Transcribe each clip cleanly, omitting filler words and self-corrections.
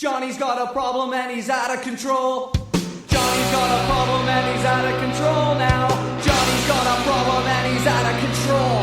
Johnny's got a problem and he's out of control. Johnny's got a problem and he's out of control now. Johnny's got a problem and he's out of control.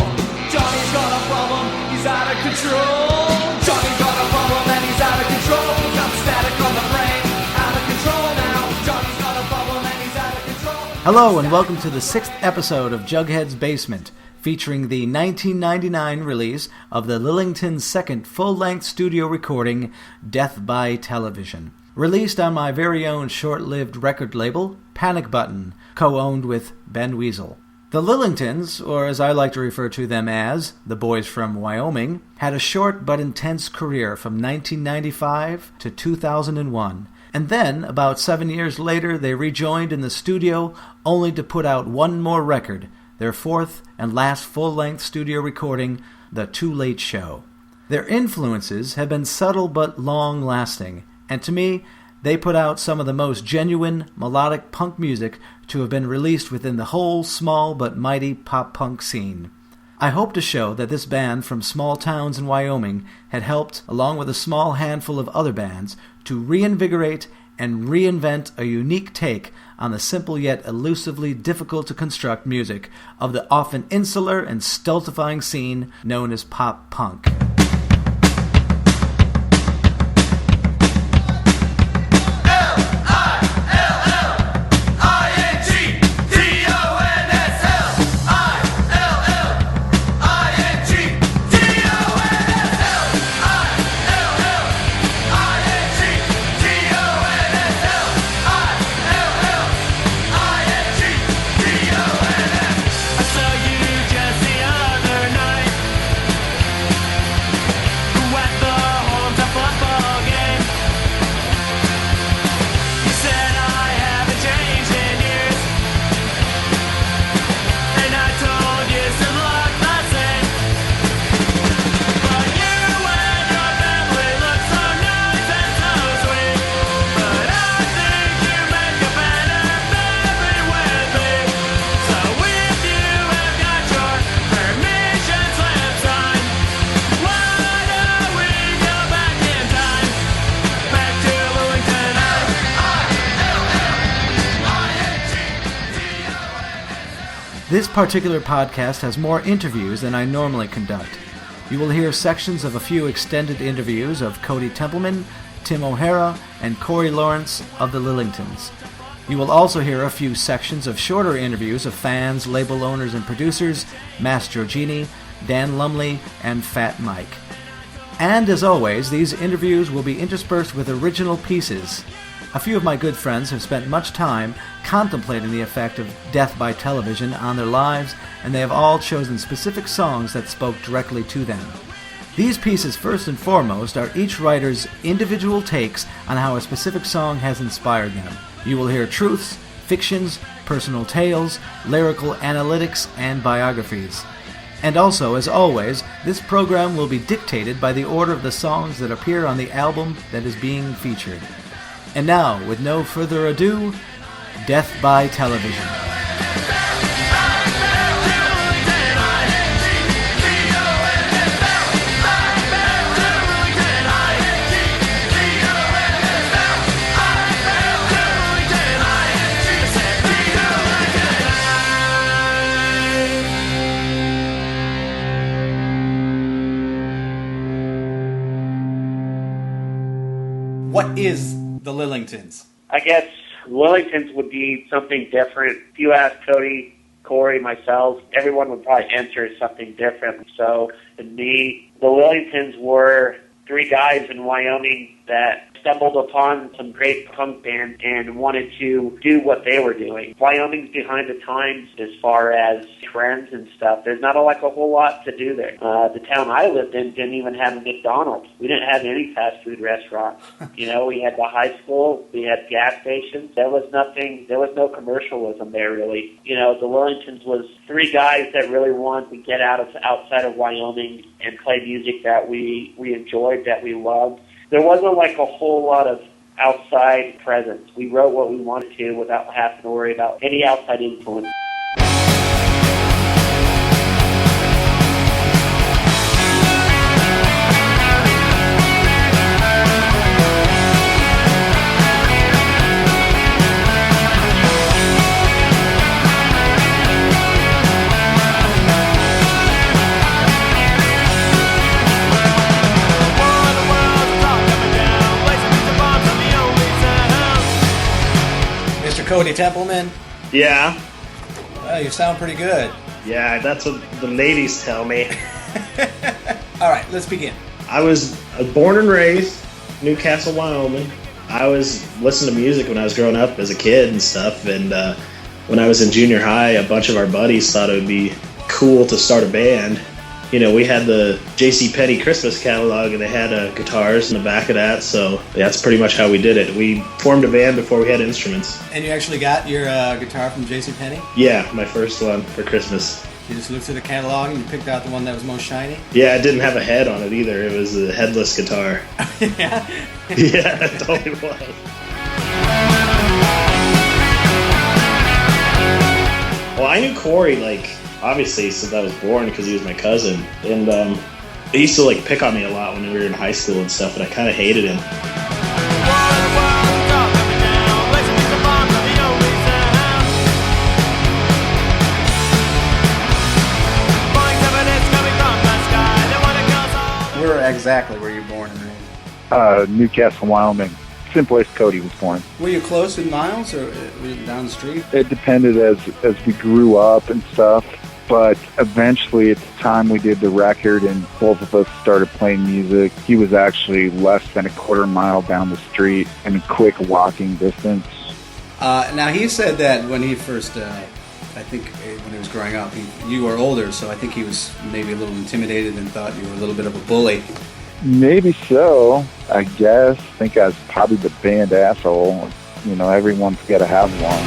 Johnny's got a problem, he's out of control. Johnny's got a problem and he's out of control. He's got static on the brain, out of control now. Johnny's got a problem and he's out of control. Hello and welcome to the 6th episode of Jughead's Basement, featuring the 1999 release of the Lillingtons' second full-length studio recording, Death by Television. Released on my very own short-lived record label, Panic Button, co-owned with Ben Weasel. The Lillingtons, or as I like to refer to them as, the boys from Wyoming, had a short but intense career from 1995 to 2001. And then, about 7 years later, they rejoined in the studio only to put out one more record, their fourth and last full-length studio recording, The Too Late Show. Their influences have been subtle but long-lasting, and to me, they put out some of the most genuine, melodic punk music to have been released within the whole small but mighty pop-punk scene. I hope to show that this band from small towns in Wyoming had helped, along with a small handful of other bands, to reinvigorate and reinvent a unique take on the simple yet elusively difficult to construct music of the often insular and stultifying scene known as pop-punk. This particular podcast has more interviews than I normally conduct. You will hear sections of a few extended interviews of Kody Templeman, Tim O'Hara, and Cory Laurence of the Lillingtons. You will also hear a few sections of shorter interviews of fans, label owners, and producers, Mass Giorgini, Dan Lumley, and Fat Mike. And as always, these interviews will be interspersed with original pieces. A few of my good friends have spent much time contemplating the effect of death by television on their lives, and they have all chosen specific songs that spoke directly to them. These pieces, first and foremost, are each writer's individual takes on how a specific song has inspired them. You will hear truths, fictions, personal tales, lyrical analytics, and biographies. And also, as always, this program will be dictated by the order of the songs that appear on the album that is being featured. And now, with no further ado, Death by Television. What is the Lillingtons? I guess Lillingtons would be something different. If you ask Kody, Cory, myself, everyone would probably answer something different. So, in me, the Lillingtons were three guys in Wyoming that stumbled upon some great punk band and wanted to do what they were doing. Wyoming's behind the times as far as trends and stuff. There's not a whole lot to do there. The town I lived in didn't even have a McDonald's. We didn't have any fast food restaurants. We had the high school, we had gas stations. There was no commercialism there really. The Lillingtons was three guys that really wanted to get outside of Wyoming and play music that we enjoyed, that we loved. There wasn't a whole lot of outside presence. We wrote what we wanted to without having to worry about any outside influence. Kody Templeman? Yeah. Well, you sound pretty good. Yeah, that's what the ladies tell me. All right, let's begin. I was born and raised Newcastle, Wyoming. I was listening to music when I was growing up as a kid and stuff, and when I was in junior high, a bunch of our buddies thought it would be cool to start a band. You know, we had the J.C. Penney Christmas catalog, and they had guitars in the back of that, so that's pretty much how we did it. We formed a band before we had instruments. And you actually got your guitar from J.C. Penney? Yeah, my first one for Christmas. You just looked at the catalog and you picked out the one that was most shiny? Yeah, it didn't have a head on it either. It was a headless guitar. Yeah? Yeah, it totally was. Well, I knew Cory, obviously, since I was born, because he was my cousin. And he used to, pick on me a lot when we were in high school and stuff, and I kind of hated him. Where exactly were you born and raised? Newcastle, Wyoming. Same place Kody was born. Were you close in miles or were you down the street? It depended as we grew up and stuff, but eventually at the time we did the record and both of us started playing music, he was actually less than a quarter mile down the street in a quick walking distance. Now he said that when he first, I think when he was growing up, you were older, so I think he was maybe a little intimidated and thought you were a little bit of a bully. Maybe so, I guess. I think I was probably the band asshole. You know, everyone's got to have one.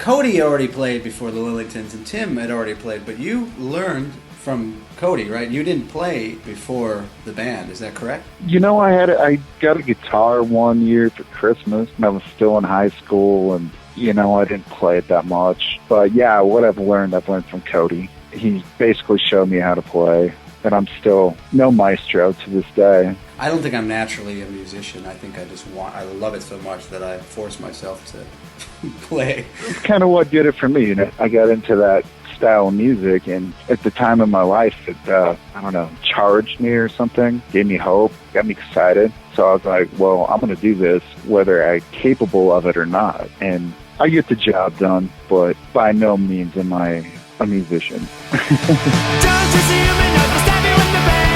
Kody already played before the Lillingtons, and Tim had already played, but you learned from Kody, right? You didn't play before the band, is that correct? You know, I got a guitar one year for Christmas, and I was still in high school, and, you know, I didn't play it that much. But, yeah, what I've learned from Kody. He basically showed me how to play, and I'm still no maestro to this day. I don't think I'm naturally a musician. I think I love it so much that I force myself to play. It's kind of what did it for me. You know, I got into that style of music, and at the time of my life, it, I don't know, charged me or something, gave me hope, got me excited. So I was like, well, I'm going to do this whether I'm capable of it or not. And I get the job done, but by no means am I a musician. Don't you see him enough to stab you in the back?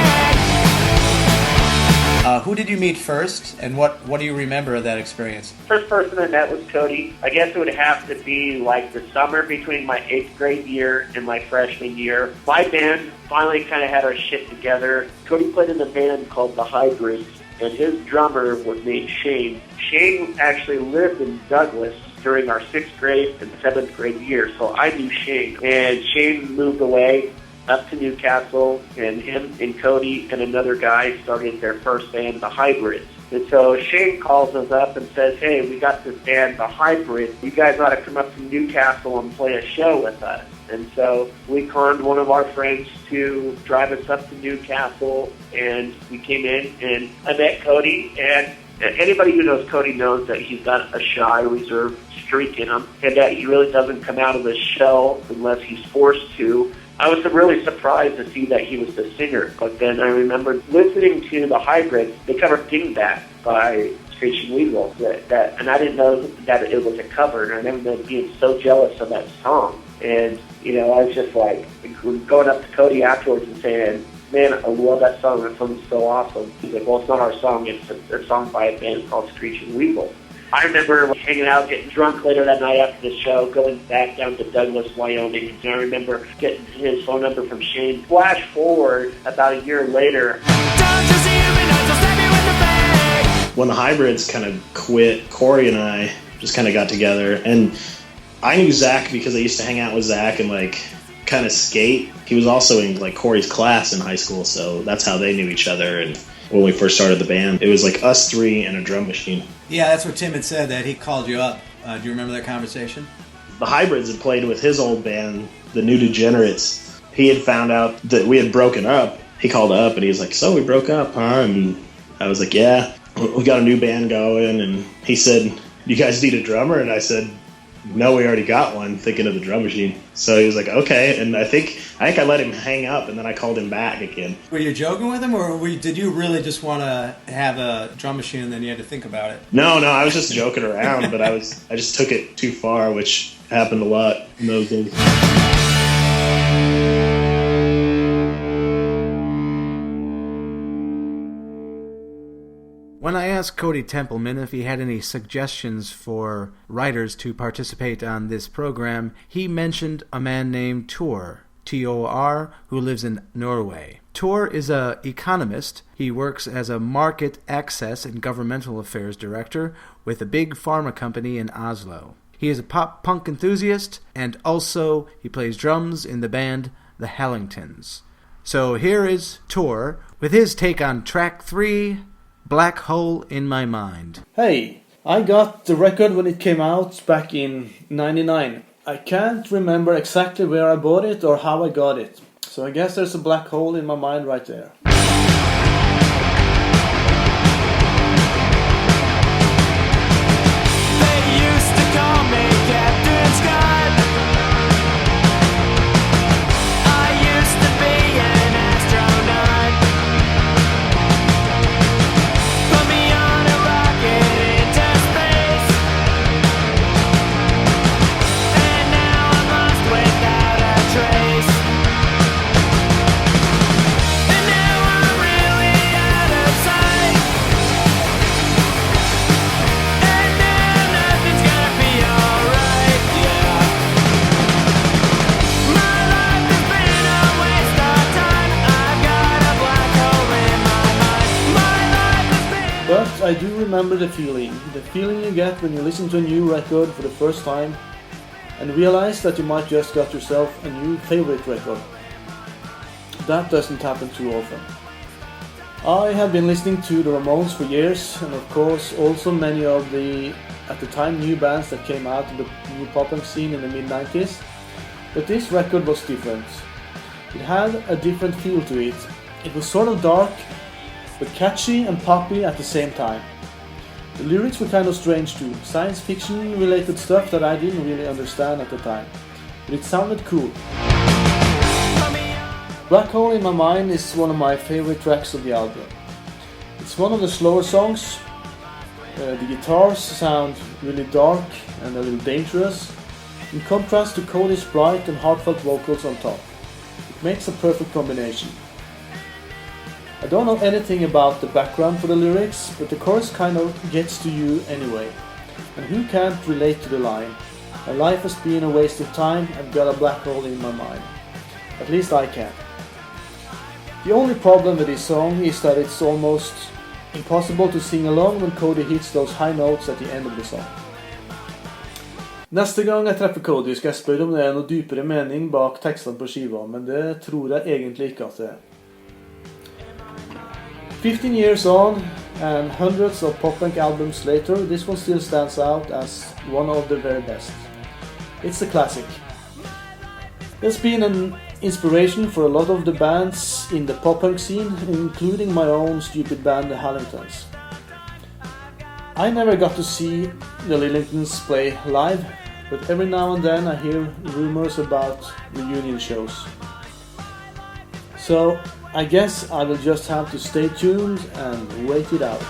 Who did you meet first, and what do you remember of that experience? First person I met was Kody. I guess it would have to be the summer between my 8th grade year and my freshman year. My band finally kind of had our shit together. Kody played in a band called The Hybrids, and his drummer was named Shane. Shane actually lived in Douglas during our 6th grade and 7th grade year, so I knew Shane. And Shane moved away up to Newcastle, and him and Kody and another guy started their first band, The Hybrids. And so Shane calls us up and says, hey, we got this band, The Hybrids. You guys ought to come up to Newcastle and play a show with us. And so we conned one of our friends to drive us up to Newcastle, and we came in, and I met Kody, and anybody who knows Kody knows that he's got a shy, reserved streak in him, and that he really doesn't come out of his shell unless he's forced to. I was really surprised to see that he was the singer, but then I remember listening to The Hybrids. They covered Dingbat by Screeching Weasel, and I didn't know that it was a cover, and I remember being so jealous of that song. And, you know, I was just going up to Kody afterwards and saying, man, I love that song. That song's so awesome. He's like, well, it's not our song. It's a song by a band called Screeching Weasel. I remember hanging out, getting drunk later that night after the show, going back down to Douglas, Wyoming. And I remember getting his phone number from Shane. Flash forward about a year later. When the Hybrids kind of quit, Cory and I just kind of got together. And I knew Zach because I used to hang out with Zach and kind of skate. He was also in Cory's class in high school, so that's how they knew each other. And when we first started the band, it was us three and a drum machine. Yeah, that's what Tim had said, that he called you up. Do you remember that conversation? The Hybrids had played with his old band, the New Degenerates. He had found out that we had broken up. He called up and he was like, so we broke up, huh? And I was like, yeah, we got a new band going. And he said, you guys need a drummer? And I said, no, we already got one, thinking of the drum machine. So he was like, okay. And I think I let him hang up, and then I called him back again. Were you joking with him, or did you really just want to have a drum machine and then you had to think about it? No, I was just joking around, but I just took it too far, which happened a lot in those days. When I asked Kody Templeman if he had any suggestions for writers to participate on this program, he mentioned a man named Tor, T-O-R, who lives in Norway. Tor is an economist. He works as a market access and governmental affairs director with a big pharma company in Oslo. He is a pop-punk enthusiast, and also he plays drums in the band the Lillingtons. So here is Tor with his take on track 3, Black Hole in My Mind. Hey, I got the record when it came out back in '99. I can't remember exactly where I bought it or how I got it. So I guess there's a black hole in my mind right there. But I do remember the feeling you get when you listen to a new record for the first time and realize that you might just got yourself a new favorite record. That doesn't happen too often. I have been listening to the Ramones for years, and of course also many of the, at the time, new bands that came out of the new pop-punk scene in the mid-90s, but this record was different. It had a different feel to it. It was sort of dark, but catchy and poppy at the same time. The lyrics were kind of strange too, science fiction related stuff that I didn't really understand at the time, but it sounded cool. Black Hole in My Mind is one of my favorite tracks of the album. It's one of the slower songs. The guitars sound really dark and a little dangerous, in contrast to Kody's bright and heartfelt vocals on top. It makes a perfect combination. I don't know anything about the background for the lyrics, but the chorus kind of gets to you anyway. And who can't relate to the line, "My life has been a waste of time, I've got a black hole in my mind." At least I can. The only problem with this song is that it's almost impossible to sing along when Kody hits those high notes at the end of the song. Neste gang jeg treffer Kody skal jeg spørre om det er noe dypere mening bak tekstene på skiva, men det tror jeg egentlig ikke at det er. 15 years on and hundreds of pop-punk albums later, this one still stands out as one of the very best. It's a classic. It's been an inspiration for a lot of the bands in the pop-punk scene, including my own stupid band, the Lillingtons. I never got to see the Lillingtons play live, but every now and then I hear rumors about reunion shows. So I guess I will just have to stay tuned and wait it out.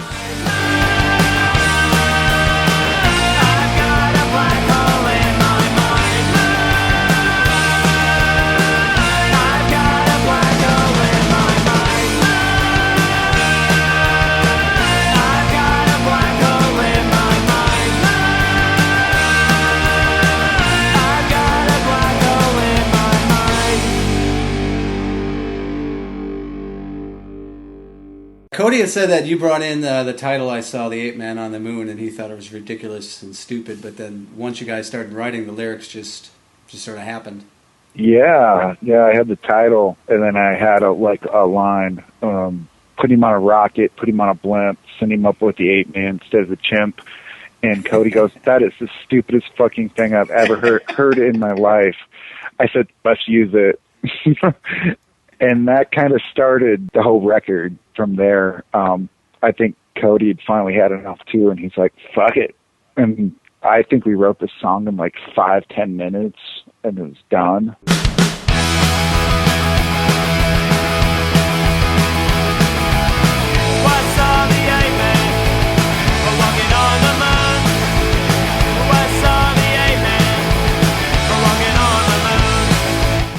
Kody had said that you brought in the title I Saw the Ape Man on the Moon, and he thought it was ridiculous and stupid, but then once you guys started writing, the lyrics just sort of happened. Yeah, I had the title, and then I had a line, put him on a rocket, put him on a blimp, send him up with the ape man instead of the chimp. And Kody goes, "That is the stupidest fucking thing I've ever heard in my life." I said, "Let's use it." And that kind of started the whole record from there. I think Kody had finally had enough too, and he's like, "Fuck it." And I think we wrote this song in like 5-10 minutes, and it was done.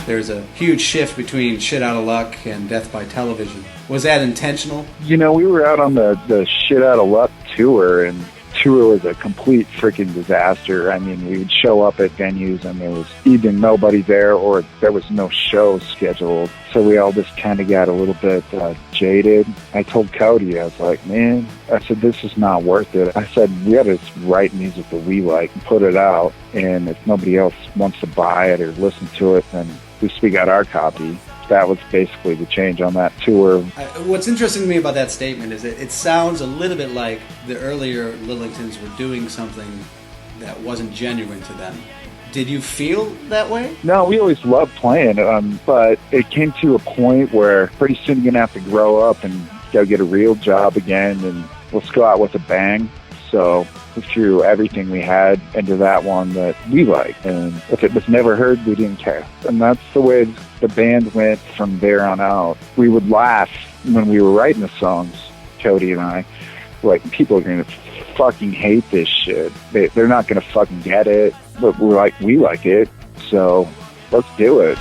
There's a huge shift between Shit Outta Luck and Death by Television. Was that intentional? You know, we were out on the Shit Outta Luck tour, and tour was a complete freaking disaster. I mean, we would show up at venues and there was either nobody there or there was no show scheduled. So we all just kind of got a little bit jaded. I told Kody, I was like, man, I said, this is not worth it. I said, we got to write music that we like and put it out. And if nobody else wants to buy it or listen to it, then at least we got our copy. That was basically the change on that tour. What's interesting to me about that statement is that it sounds a little bit like the earlier Lillingtons were doing something that wasn't genuine to them. Did you feel that way? No, we always loved playing, but it came to a point where pretty soon you're going to have to grow up and go get a real job again, and let's go out with a bang. So we threw everything we had into that one that we liked, and if it was never heard, we didn't care. And that's the way the band went from there on out. We would laugh when we were writing the songs, Kody and I, like, people are going to fucking hate this shit. They're not going to fucking get it, but we're like, we like it, so let's do it.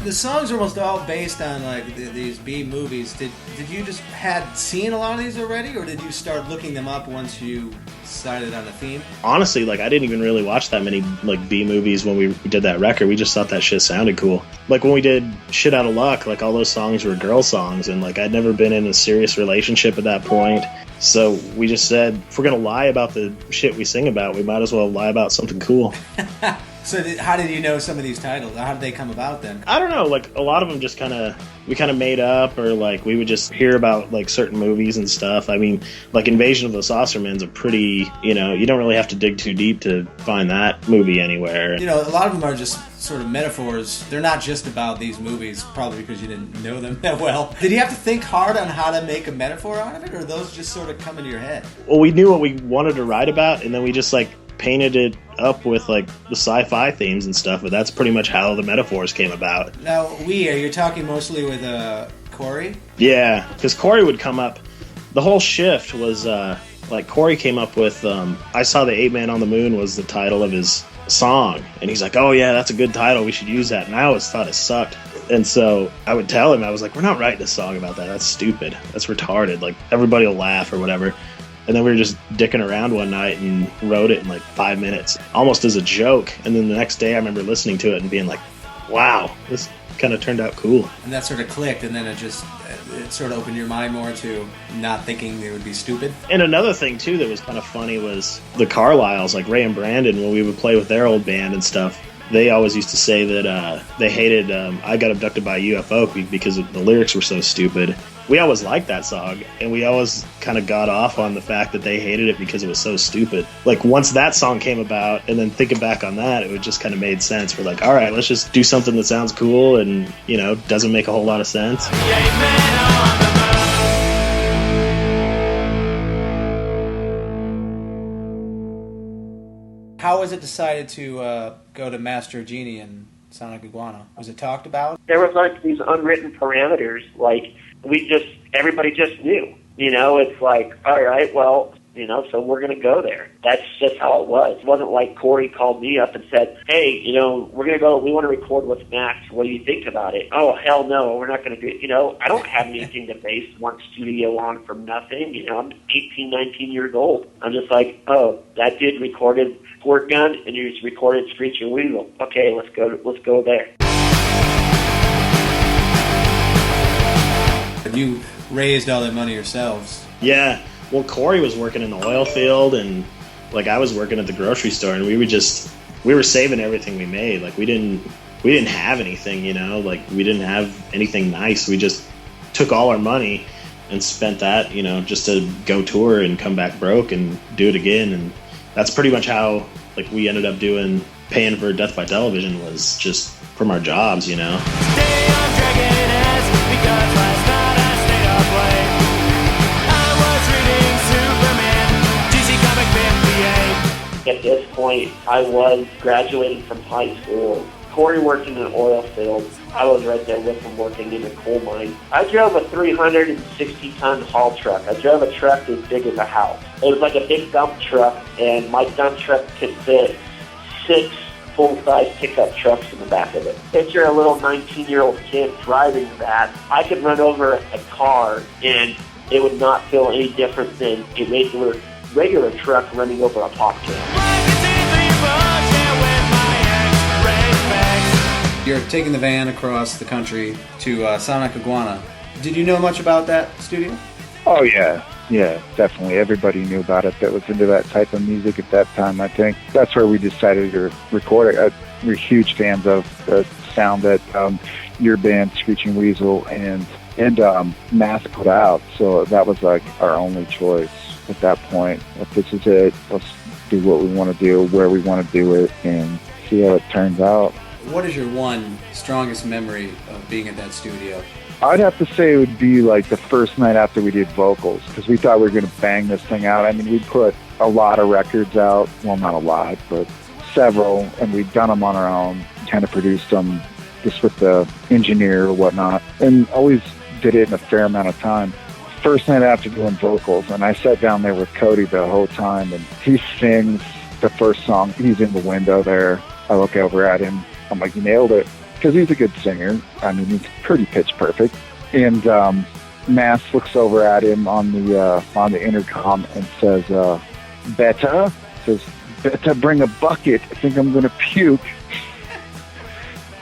The songs are almost all based on like these B movies. Did you just had seen a lot of these already, or did you start looking them up once you decided on a theme? Honestly, like, I didn't even really watch that many like B movies when we did that record. We just thought that shit sounded cool. Like when we did Shit Outta Luck, like all those songs were girl songs, and like I'd never been in a serious relationship at that point. So we just said, if we're gonna lie about the shit we sing about, we might as well lie about something cool. So how did you know some of these titles? How did they come about then? I don't know, like a lot of them just we kind of made up, or like we would just hear about like certain movies and stuff. I mean, like Invasion of the Saucermen's a pretty, you don't really have to dig too deep to find that movie anywhere. A lot of them are just sort of metaphors. They're not just about these movies, probably because you didn't know them that well. Did you have to think hard on how to make a metaphor out of it, or those just sort of come into your head? Well, we knew what we wanted to write about, and then we just like painted it up with like the sci-fi themes and stuff, but that's pretty much how the metaphors came about. Now, you're talking mostly with Cory? Yeah, because Cory would come up. The whole shift was like Cory came up with I Saw the 8 Man on the Moon was the title of his song, and he's like, oh yeah, that's a good title, we should use that. And I always thought it sucked, and so I would tell him, I was like, we're not writing a song about that, that's stupid, that's retarded, like everybody will laugh or whatever. And then we were just dicking around one night and wrote it in like 5 minutes, almost as a joke. And then the next day I remember listening to it and being like, wow, this kind of turned out cool. And that sort of clicked, and then it sort of opened your mind more to not thinking it would be stupid. And another thing too that was kind of funny was the Carlisles, like Ray and Brandon, when we would play with their old band and stuff, they always used to say that they hated I Got Abducted by a UFO because the lyrics were so stupid. We always liked that song, and we always kind of got off on the fact that they hated it because it was so stupid. Like, once that song came about, and then thinking back on that, it just kind of made sense. We're like, all right, let's just do something that sounds cool and, doesn't make a whole lot of sense. How was it decided to go to Master Genie and Sonic Iguana? Was it talked about? There was like these unwritten parameters, like everybody just knew. It's like, all right, well, so we're going to go there. That's just how it was. It wasn't like Cory called me up and said, hey, we're going to go, we want to record with Max. What do you think about it? Oh, hell no, we're not going to do it. I don't have anything to base one studio on from nothing. I'm 18, 19 years old. I'm just like, oh, that dude recorded Squirt Gun and you just recorded Screeching Weasel. Okay, let's go there. You raised all that money yourselves. Yeah. Well, Cory was working in the oil field, and like I was working at the grocery store, and we were saving everything we made. Like we didn't have anything, like we didn't have anything nice. We just took all our money and spent that, just to go tour and come back broke and do it again. And that's pretty much how like we ended up paying for Death by Television, was just from our jobs, Today I'm dragging ass because last night I stayed up late. point, I was graduating from high school. Cory worked in an oil field. I was right there with him working in a coal mine. I drove a 360-ton haul truck. I drove a truck as big as a house. It was like a big dump truck, and my dump truck could fit 6 full-size pickup trucks in the back of it. Picture a little 19-year-old kid driving that. I could run over a car, and it would not feel any different than a regular truck running over a pop can. You're taking the van across the country to Sonic Iguana. Did you know much about that studio? Oh, yeah, definitely. Everybody knew about it that was into that type of music at that time, I think. That's where we decided to record it. We're huge fans of the sound that your band, Screeching Weasel, and Mass put out, so that was like our only choice at that point. If this is it, let's do what we want to do, where we want to do it, and see how it turns out. What is your one strongest memory of being at that studio? I'd have to say it would be like the first night after we did vocals, because we thought we were going to bang this thing out. I mean, we put a lot of records out. Well, not a lot, but several, and we'd done them on our own, kind of produced them just with the engineer or whatnot, and always did it in a fair amount of time. First night after doing vocals, and I sat down there with Kody the whole time, and he sings the first song. He's in the window there. I look over at him. I'm like, you nailed it. Because he's a good singer. I mean, he's pretty pitch perfect. And Mass looks over at him on the intercom and says, "Beta?" Says, "Beta, bring a bucket. I think I'm going to puke."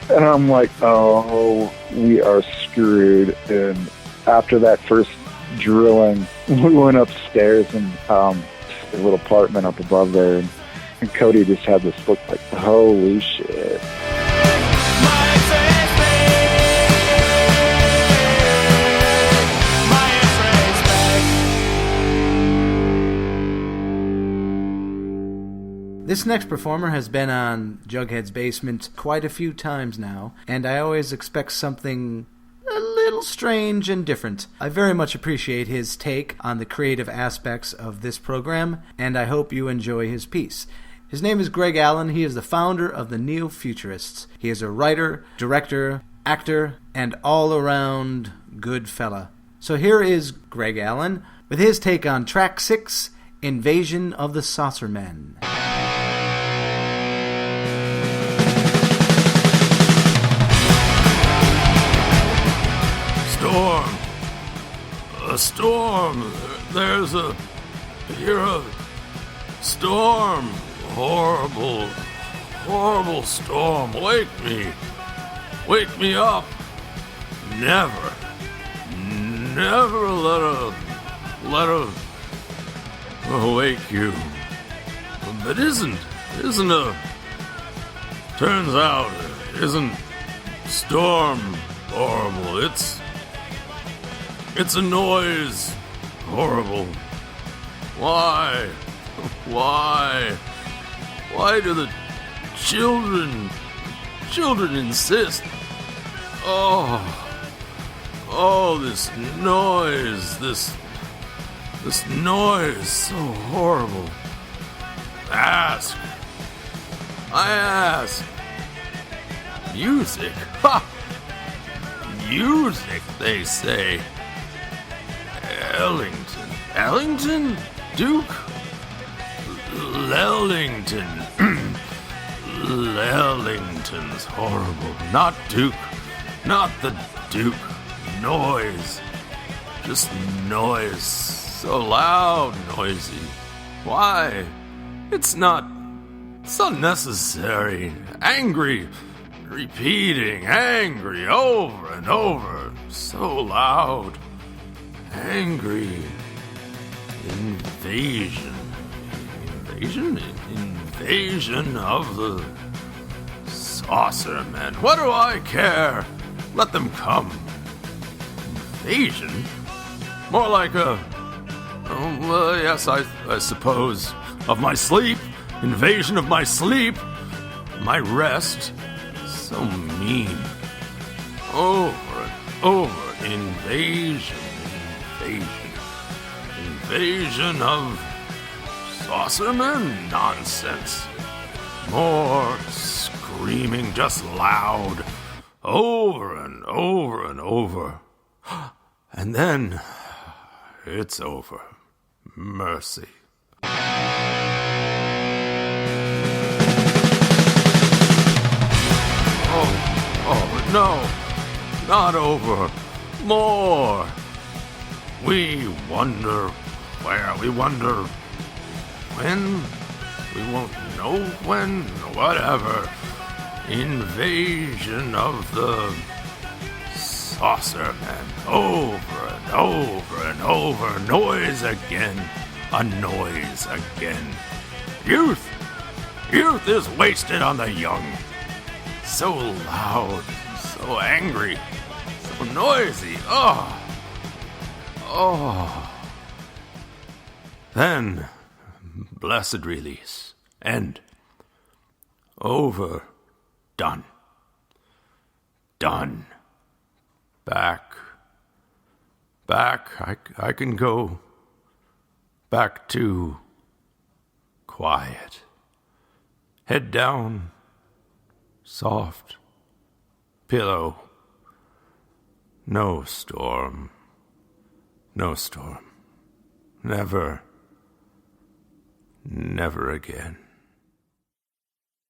And I'm like, oh, we are screwed. And after that first drilling, we went upstairs and a little apartment up above there. And Kody just had this look like, holy shit. This next performer has been on Jughead's Basement quite a few times now, and I always expect something a little strange and different. I very much appreciate his take on the creative aspects of this program, and I hope you enjoy his piece. His name is Greg Allen. He is the founder of the Neo-Futurists. He is a writer, director, actor, and all-around good fella. So here is Greg Allen with his take on track 6, Invasion of the Saucermen. A storm. There's a storm. Horrible storm. Wake me up. Never let her awake you. But turns out, isn't storm horrible. It's a noise. Horrible. Why do the children insist? This noise, so horrible. I ask. Music? Ha! Music, they say. Ellington? Duke? Lillington's horrible. Not Duke. Not the Duke. Noise. Just noise. So loud, noisy. Why? It's unnecessary. Angry. Repeating. Angry over and over. So loud. Angry. Invasion of the Saucermen. What do I care? Let them come. Invasion? More like yes, I suppose. Of my sleep. Invasion of my sleep. My rest. So mean. Over and over. Invasion of Saucermen? Nonsense. more screaming just loud, over and over and over. And then it's over. Mercy. Oh, no, not over. More. We wonder where, we wonder when, we won't know when, whatever. Invasion of the Saucer Man. Over and over and over. Noise again. A noise again. Youth is wasted on the young. So loud, so angry, so noisy. Oh. Then, blessed release. End. Over. Done. Done. Back. I can go back to quiet. Head down. Soft. Pillow. No storm. No storm. Never again.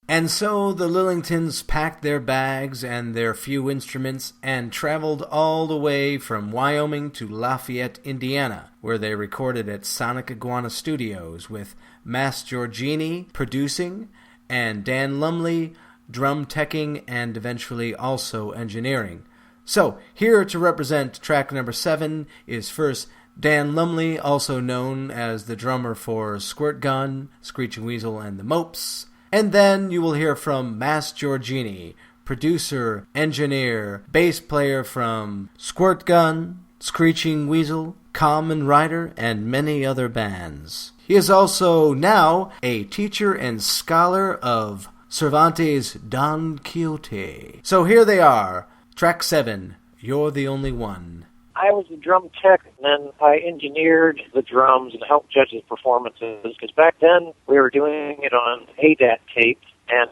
And so the Lillingtons packed their bags and their few instruments and traveled all the way from Wyoming to Lafayette, Indiana, where they recorded at Sonic Iguana Studios with Mas Giorgini producing and Dan Lumley drum teching and eventually also engineering. So, here to represent track number 7 is first Dan Lumley, also known as the drummer for Squirt Gun, Screeching Weasel, and the Mopes. And then you will hear from Mas Giorgini, producer, engineer, bass player from Squirt Gun, Screeching Weasel, Kamen Rider, and many other bands. He is also now a teacher and scholar of Cervantes' Don Quixote. So here they are, track 7, You're the Only One. I was a drum tech, and then I engineered the drums and helped judge the performances, because back then we were doing it on ADAT tape, and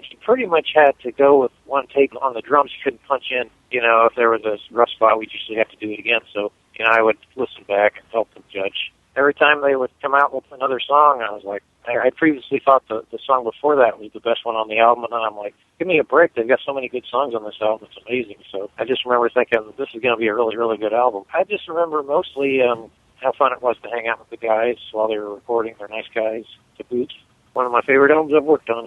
you pretty much had to go with one tape on the drums. You couldn't punch in, if there was a rough spot, we'd usually have to do it again. So, I would listen back and help them judge. Every time they would come out with another song, I was like, I previously thought the song before that was the best one on the album, and then I'm like, give me a break. They've got so many good songs on this album. It's amazing. So I just remember thinking, this is going to be a really, really good album. I just remember mostly how fun it was to hang out with the guys while they were recording. They're nice guys to boot. One of my favorite albums I've worked on.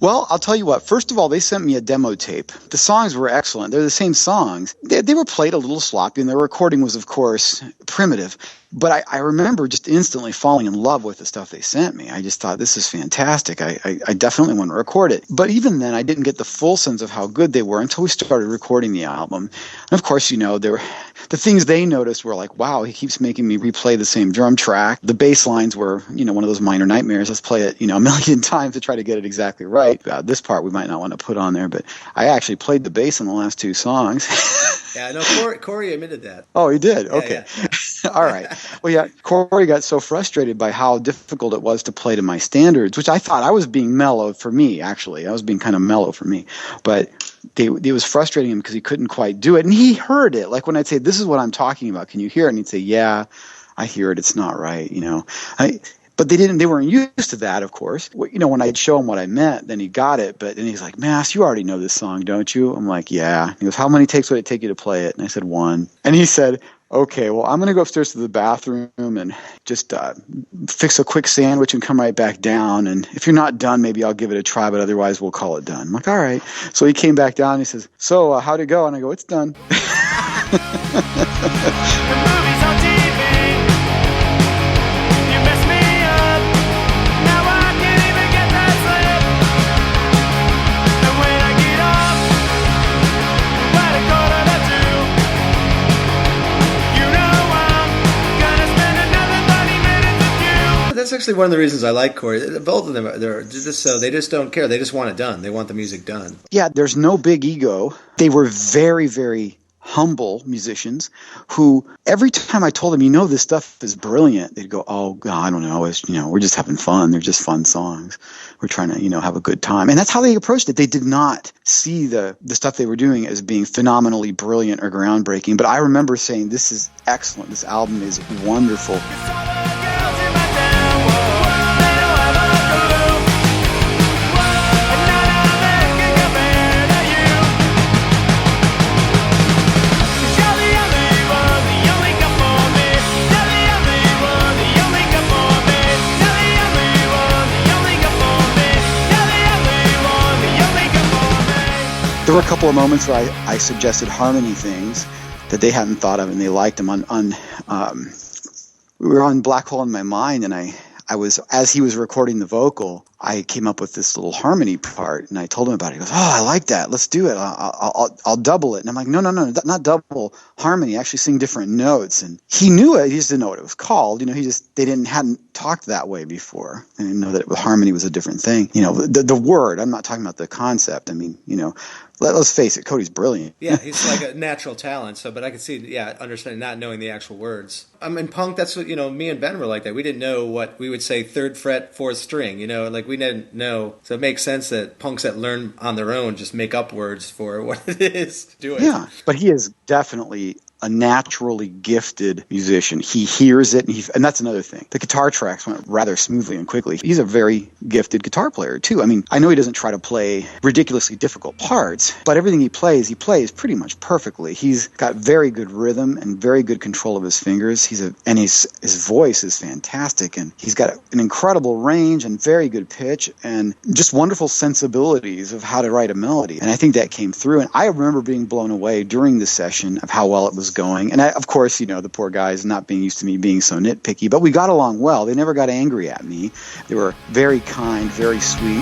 Well, I'll tell you what. First of all, they sent me a demo tape. The songs were excellent. They're the same songs. They were played a little sloppy, and the recording was, of course, primitive. But I remember just instantly falling in love with the stuff they sent me. I just thought, this is fantastic. I definitely want to record it. But even then, I didn't get the full sense of how good they were until we started recording the album. And of course, the things they noticed were like, wow, he keeps making me replay the same drum track. The bass lines were, one of those minor nightmares. Let's play it, a million times to try to get it exactly right. This part we might not want to put on there, but I actually played the bass in the last 2 songs. Yeah, no, Cory admitted that. Oh, he did? Yeah, okay. Yeah. All right. Well, yeah, Cory got so frustrated by how difficult it was to play to my standards, which I thought I was being mellow for me, actually. I was being kind of mellow for me. But it was frustrating him because he couldn't quite do it. And he heard it. Like when I'd say, this is what I'm talking about. Can you hear it? And he'd say, yeah, I hear it. It's not right, But they weren't used to that, of course. When I'd show him what I meant, then he got it. But then he's like, Mass, you already know this song, don't you? I'm like, yeah. He goes, how many takes would it take you to play it? And I said, 1. And he said, okay, well, I'm going to go upstairs to the bathroom and just fix a quick sandwich and come right back down. And if you're not done, maybe I'll give it a try, but otherwise we'll call it done. I'm like, all right. So he came back down and he says, so how'd it go? And I go, it's done. That's that's actually one of the reasons I like Cory. Both of them, they just don't care. They just want it done. They want the music done. Yeah, there's no big ego. They were very, very humble musicians who every time I told them, this stuff is brilliant, they'd go, oh, God, I don't know. We're just having fun. They're just fun songs. We're trying to, have a good time. And that's how they approached it. They did not see the stuff they were doing as being phenomenally brilliant or groundbreaking. But I remember saying, this is excellent. This album is wonderful. There were a couple of moments where I suggested harmony things that they hadn't thought of, and they liked them. We were on Black Hole in My Mind, and I was, as he was recording the vocal, I came up with this little harmony part, and I told him about it. He goes, oh, I like that. Let's do it. I'll double it. And I'm like, no, not double harmony. Actually sing different notes. And he knew it. He just didn't know what it was called. They hadn't talked that way before. I didn't know that harmony was a different thing. The word, I'm not talking about the concept. I mean, let's face it, Kody's brilliant. Yeah, he's like a natural talent. But I could see, understanding, not knowing the actual words. In punk, that's what, me and Ben were like that. We didn't know what we would say 3rd fret, 4th string, we didn't know. So it makes sense that punks that learn on their own just make up words for what it is. Do it. Yeah, but he is definitely a naturally gifted musician. He hears it, and that's another thing. The guitar tracks went rather smoothly and quickly. He's a very gifted guitar player, too. I mean, I know he doesn't try to play ridiculously difficult parts, but everything he plays pretty much perfectly. He's got very good rhythm and very good control of his fingers. And his voice is fantastic, and he's got an incredible range and very good pitch and just wonderful sensibilities of how to write a melody. And I think that came through, and I remember being blown away during the session of how well it was going. And of course, the poor guys not being used to me being so nitpicky, but we got along well. They never got angry at me. They were very kind, very sweet.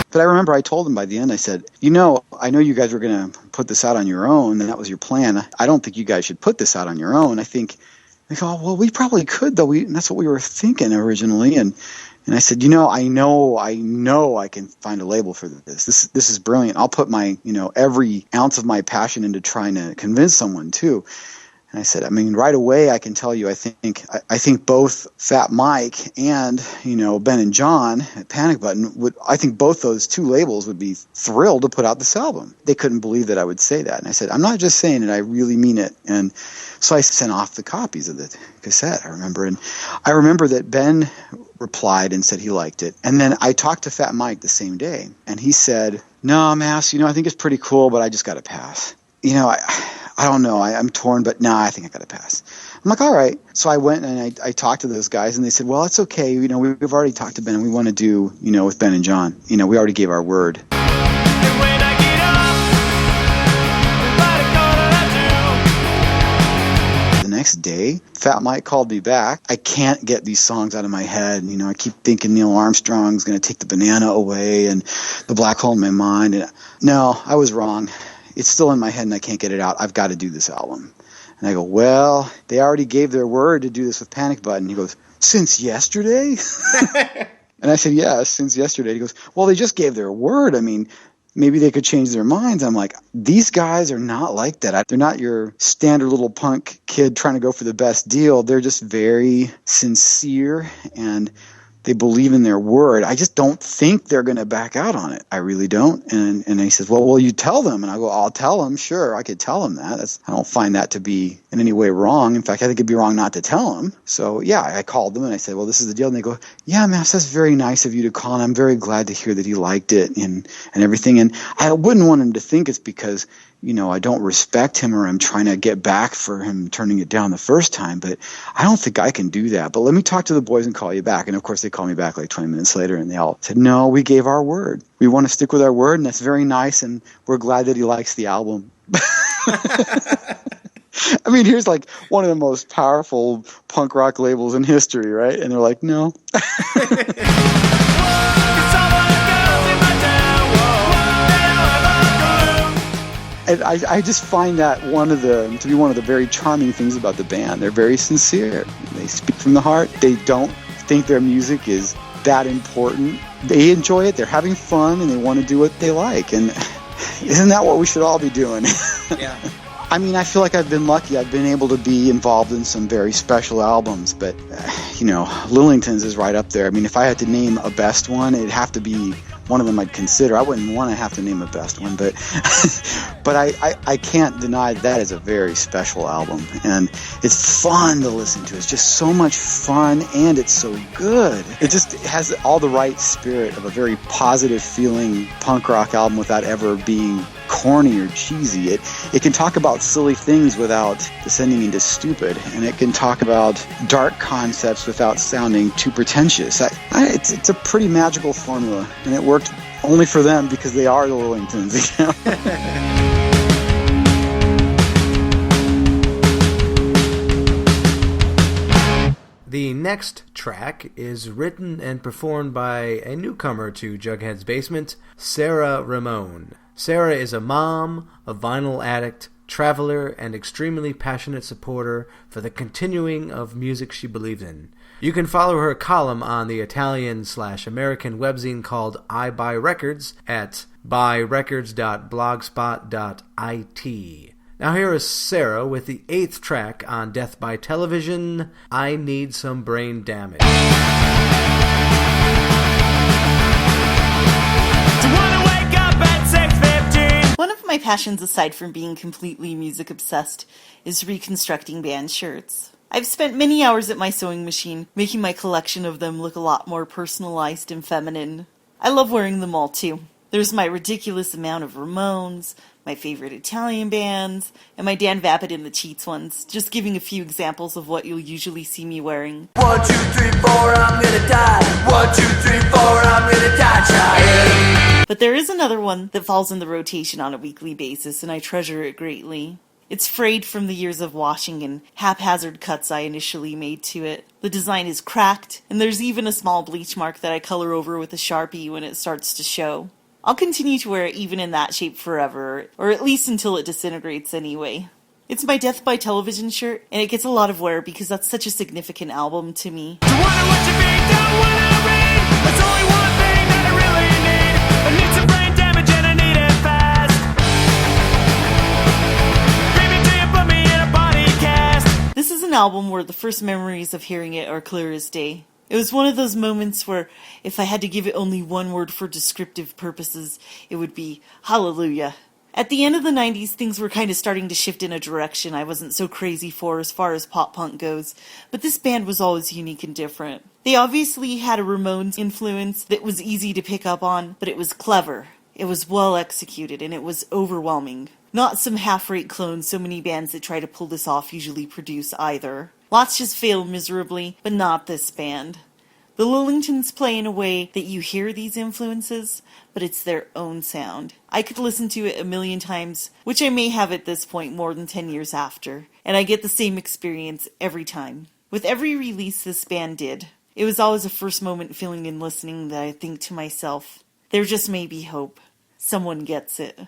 But I remember I told them by the end, I said, I know you guys were going to put this out on your own, and that was your plan. I don't think you guys should put this out on your own. I think, they go, well, we probably could, though. And that's what we were thinking originally. And I said, I know I can find a label for this. This is brilliant. I'll put my, every ounce of my passion into trying to convince someone, too. And I said, right away I can tell you, I think both Fat Mike and, Ben and John at Panic Button I think both those two labels would be thrilled to put out this album. They couldn't believe that I would say that. And I said, I'm not just saying it, I really mean it. And so I sent off the copies of the cassette, I remember. And I remember that Ben replied and said he liked it. And then I talked to Fat Mike the same day, and he said, no, Mass, I think it's pretty cool, but I just got to pass. I don't know. I'm torn, but I think I got to pass. I'm like, all right. So I went and I talked to those guys, and they said, well, it's okay. We've already talked to Ben, and we want to do, with Ben and John. We already gave our word. The next day, Fat Mike called me back. I can't get these songs out of my head. I keep thinking Neil Armstrong's going to take the banana away and the Black Hole in My Mind. And no, I was wrong. It's still in my head and I can't get it out. I've got to do this album. And I go, well, they already gave their word to do this with Panic Button. He goes, since yesterday? And I said, yes, since yesterday. He goes, well, they just gave their word. Maybe they could change their minds. I'm like, these guys are not like that. They're not your standard little punk kid trying to go for the best deal. They're just very sincere and they believe in their word. I just don't think they're going to back out on it. I really don't. And he says, well, will you tell them? And I go, I'll tell them. Sure, I could tell them that. I don't find that to be in any way wrong. In fact, I think it'd be wrong not to tell them. So, yeah, I called them and I said, well, this is the deal. And they go, yeah, Mass, that's very nice of you to call. And I'm very glad to hear that he liked it and everything. And I wouldn't want him to think it's because I don't respect him or I'm trying to get back for him turning it down the first time, but I don't think I can do that. But let me talk to the boys and call you back. And of course they called me back like 20 minutes later and they all said, no, we gave our word. We want to stick with our word and that's very nice and we're glad that he likes the album. Here's like one of the most powerful punk rock labels in history, right? And they're like, no. And I just find that to be one of the very charming things about the band. They're very sincere. They speak from the heart. They don't think their music is that important. They enjoy it. They're having fun, and they want to do what they like. And isn't that what we should all be doing? Yeah. I mean, I feel like I've been lucky. I've been able to be involved in some very special albums, but, Lillingtons is right up there. I mean, if I had to name a best one, it'd have to be one of them I'd consider. I wouldn't want to have to name a best one, but but I can't deny that is a very special album, and it's fun to listen to. It's just so much fun, and it's so good. It just has all the right spirit of a very positive feeling punk rock album without ever being corny or cheesy. It can talk about silly things without descending into stupid, and it can talk about dark concepts without sounding too pretentious. It's a pretty magical formula, and it worked only for them because they are the Lillingtons. The next track is written and performed by a newcomer to Jughead's Basement, Sara Ramone. Sara is a mom, a vinyl addict, traveler, and extremely passionate supporter for the continuing of music she believes in. You can follow her column on the Italian/American webzine called I Buy Records at buyrecords.blogspot.it. Now here is Sara with the 8th track on Death by Television, I Need Some Brain Damage. One of my passions, aside from being completely music obsessed, is reconstructing band shirts. I've spent many hours at my sewing machine, making my collection of them look a lot more personalized and feminine. I love wearing them all too. There's my ridiculous amount of Ramones, my favorite Italian bands, and my Dan Vapid in the Cheats ones, just giving a few examples of what you'll usually see me wearing. 1, 2, 3, 4, I'm gonna die. 1, 2, 3, 4, I'm gonna die, child. But there is another one that falls in the rotation on a weekly basis, and I treasure it greatly. It's frayed from the years of washing and haphazard cuts I initially made to it. The design is cracked, and there's even a small bleach mark that I color over with a Sharpie when it starts to show. I'll continue to wear it even in that shape forever, or at least until it disintegrates anyway. It's my Death by Television shirt, and it gets a lot of wear because that's such a significant album to me. Don't wonder what you mean, don't wanna read. There's only one thing that I really need. I need some brain damage and I need it fast. Baby, do you put me in a body cast? This is an album where the first memories of hearing it are clear as day. It was one of those moments where, if I had to give it only one word for descriptive purposes, it would be hallelujah. At the end of the 90s, things were kind of starting to shift in a direction I wasn't so crazy for as far as pop-punk goes, but this band was always unique and different. They obviously had a Ramones influence that was easy to pick up on, but it was clever, it was well executed, and it was overwhelming. Not some half-rate clones so many bands that try to pull this off usually produce either. Lots just fail miserably, but not this band. The Lillingtons play in a way that you hear these influences, but it's their own sound. I could listen to it a million times, which I may have at this point more than 10 years after, and I get the same experience every time. With every release this band did, it was always a first moment feeling in listening that I think to myself, there just may be hope. Someone gets it.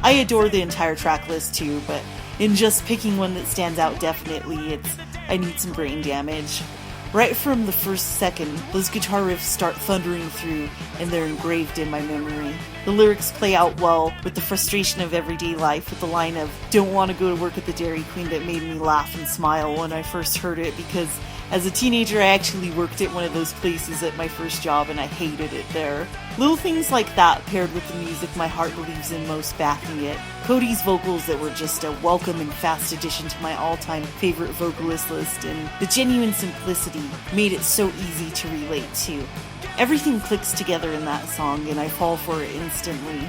I adore the entire track list too, but in just picking one that stands out definitely, it's I Need Some Brain Damage. Right from the first second, those guitar riffs start thundering through, and they're engraved in my memory. The lyrics play out well with the frustration of everyday life, with the line of, don't want to go to work at the Dairy Queen, that made me laugh and smile when I first heard it, because as a teenager I actually worked at one of those places at my first job, and I hated it there. Little things like that paired with the music my heart believes in most backing it. Kody's vocals that were just a welcome and fast addition to my all-time favorite vocalist list, and the genuine simplicity made it so easy to relate to. Everything clicks together in that song, and I fall for it instantly.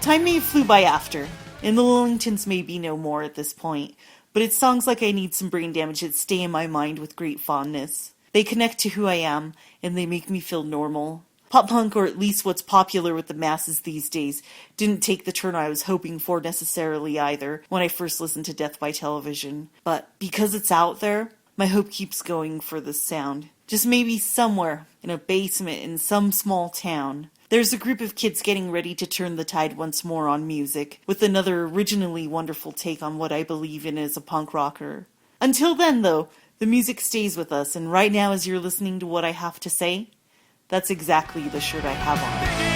Time may have flew by after, and the Lillingtons may be no more at this point, but it's songs like I Need Some Brain Damage that stay in my mind with great fondness. They connect to who I am, and they make me feel normal. Pop-punk, or at least what's popular with the masses these days, didn't take the turn I was hoping for necessarily either when I first listened to Death by Television. But because it's out there, my hope keeps going for this sound. Just maybe somewhere in a basement in some small town, there's a group of kids getting ready to turn the tide once more on music, with another originally wonderful take on what I believe in as a punk rocker. Until then, though, the music stays with us, and right now as you're listening to what I have to say, that's exactly the shirt I have on.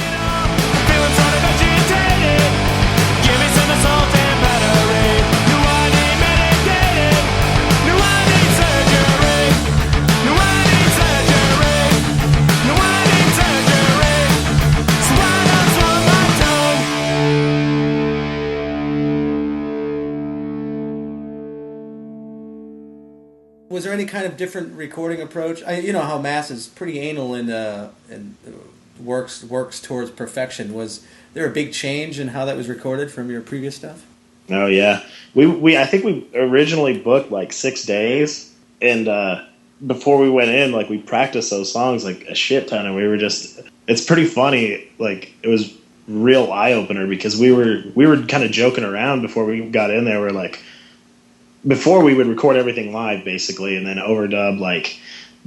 Was there any kind of different recording approach? You know how Mass is pretty anal and works towards perfection. Was there a big change in how that was recorded from your previous stuff? Oh yeah, we I think we originally booked like 6 days, and before we went in, like we practiced those songs like a shit ton, and we were just. It's pretty funny. Like it was real eye opener because we were kind of joking around before we got in there. We're like. Before we would record everything live basically and then overdub like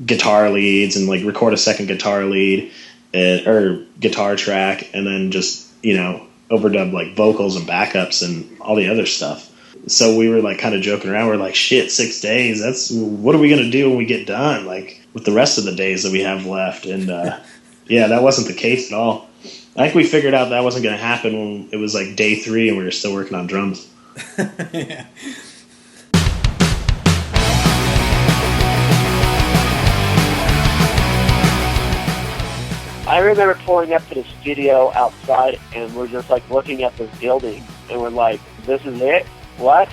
guitar leads and like record a second guitar lead or guitar track and then just, you know, overdub like vocals and backups and all the other stuff. So we were like kind of joking around. We're like, shit, 6 days. What are we going to do when we get done? Like with the rest of the days that we have left. And yeah, that wasn't the case at all. I think we figured out that wasn't going to happen when it was like day 3 and we were still working on drums. Yeah. I remember pulling up to the studio outside, and we're just like looking at this building, and we're like, "This is it? What?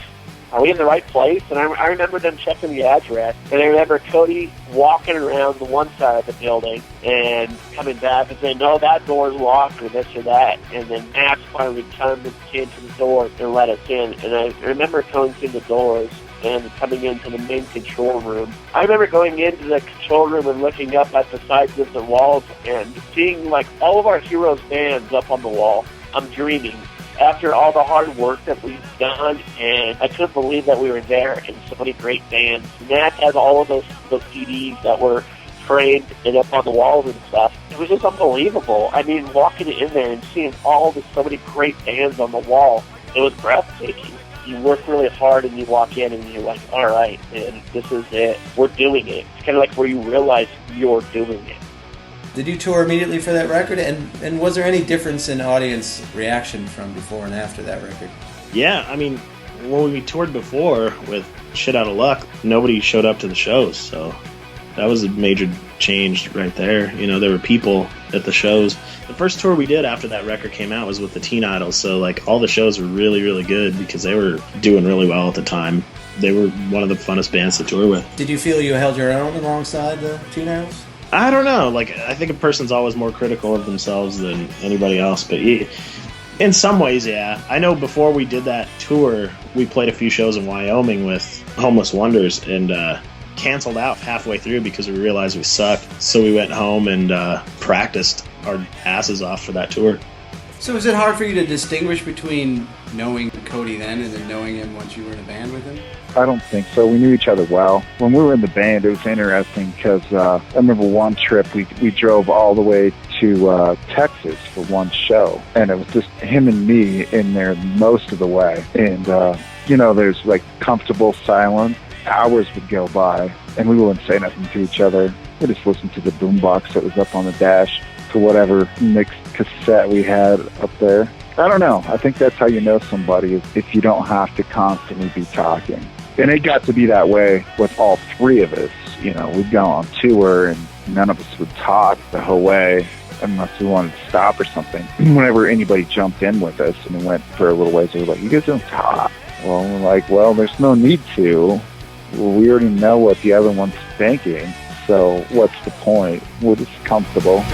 Are we in the right place?" And I remember them checking the address, and I remember Kody walking around the one side of the building and coming back and saying, "No, that door's locked," or this or that. And then Max finally came to the door and let us in. And I remember going through the doors and coming into the main control room. I remember going into the control room and looking up at the sides of the walls and seeing like all of our heroes' bands up on the wall. I'm dreaming. After all the hard work that we've done, and I couldn't believe that we were there, and so many great bands. Matt has all of those CDs that were framed and up on the walls and stuff. It was just unbelievable. I mean, walking in there and seeing so many great bands on the wall, it was breathtaking. You work really hard and you walk in and you're like, all right, man, this is it. We're doing it. It's kind of like where you realize you're doing it. Did you tour immediately for that record? And was there any difference in audience reaction from before and after that record? Yeah, I mean, when we toured before with Shit Out of Luck, nobody showed up to the shows, so that was a major change right there. You know, there were people at the shows. The first tour we did after that record came out was with the Teen Idols, so like all the shows were really, really good because they were doing really well at the time. They were one of the funnest bands to tour with. Did you feel you held your own alongside the Teen Idols? I don't know. Like, I think a person's always more critical of themselves than anybody else, but in some ways, yeah. I know before we did that tour, we played a few shows in Wyoming with Homeless Wonders and canceled out halfway through because we realized we sucked. So we went home and practiced our asses off for that tour. So is it hard for you to distinguish between knowing Kody then and then knowing him once you were in a band with him? I don't think so. We knew each other well. When we were in the band, it was interesting because I remember one trip we drove all the way to Texas for one show, and it was just him and me in there most of the way. And, you know, there's like comfortable silence. Hours would go by, and we wouldn't say nothing to each other. We just listened to the boombox that was up on the dash, to whatever mixed cassette we had up there. I don't know. I think that's how you know somebody, is if you don't have to constantly be talking. And it got to be that way with all three of us. You know, we'd go on tour and none of us would talk the whole way unless we wanted to stop or something. Whenever anybody jumped in with us and we went for a little ways, they were like, "You guys don't talk." Well, we're like, well, there's no need to. We already know what the other one's thinking, so what's the point? We're just comfortable.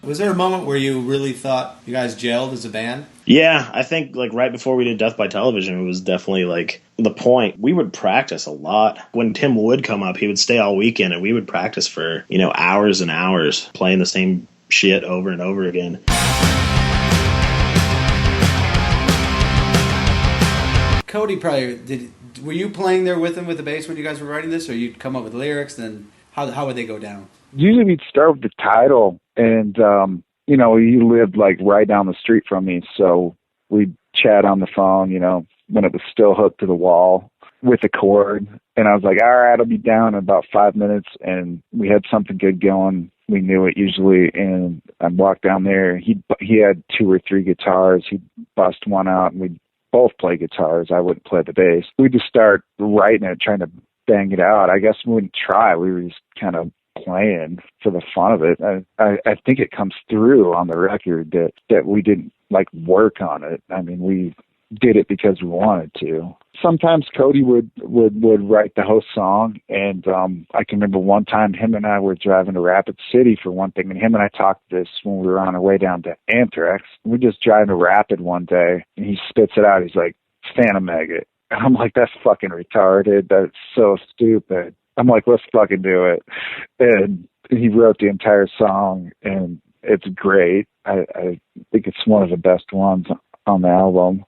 Was there a moment where you really thought you guys gelled as a band? Yeah, I think like right before we did Death by Television, it was definitely like the point. We would practice a lot. When Tim would come up, he would stay all weekend and we would practice for, you know, hours and hours playing the same shit over and over again. Kody probably were you playing there with them with the bass when you guys were writing this, or you'd come up with lyrics, then how would they go down? Usually we'd start with the title, and you know, he lived like right down the street from me, so we'd chat on the phone, you know, when it was still hooked to the wall with a cord. And I was like, all right, I'll be down in about 5 minutes. And we had something good going. We knew it usually. And I'd walk down there. He had 2 or 3 guitars. He'd bust one out, and we'd both play guitars. I wouldn't play the bass. We'd just start writing it, trying to bang it out. I guess we wouldn't try. We were just kind of playing for the fun of it. I think it comes through on the record that we didn't like work on it. I mean, we did it because we wanted to. Sometimes Kody would write the whole song, and I can remember one time him and I were driving to Rapid City for one thing, and him and I talked this when we were on our way down to Anthrax. We're just driving to Rapid one day, and he spits it out. He's like, Phantom Maggot. And I'm like, that's fucking retarded. That's so stupid. I'm like, let's fucking do it. And he wrote the entire song, and it's great. I think it's one of the best ones on the album.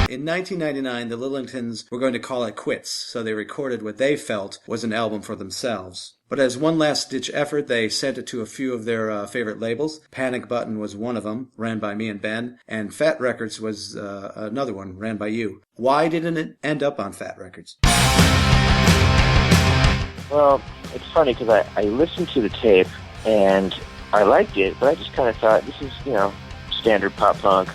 In 1999, the Lillingtons were going to call it quits, so they recorded what they felt was an album for themselves. But as one last-ditch effort, they sent it to a few of their favorite labels. Panic Button was one of them, ran by me and Ben, and Fat Records was another one, ran by you. Why didn't it end up on Fat Records? Well, it's funny because I listened to the tape and I liked it, but I just kind of thought, this is, you know, standard pop punk.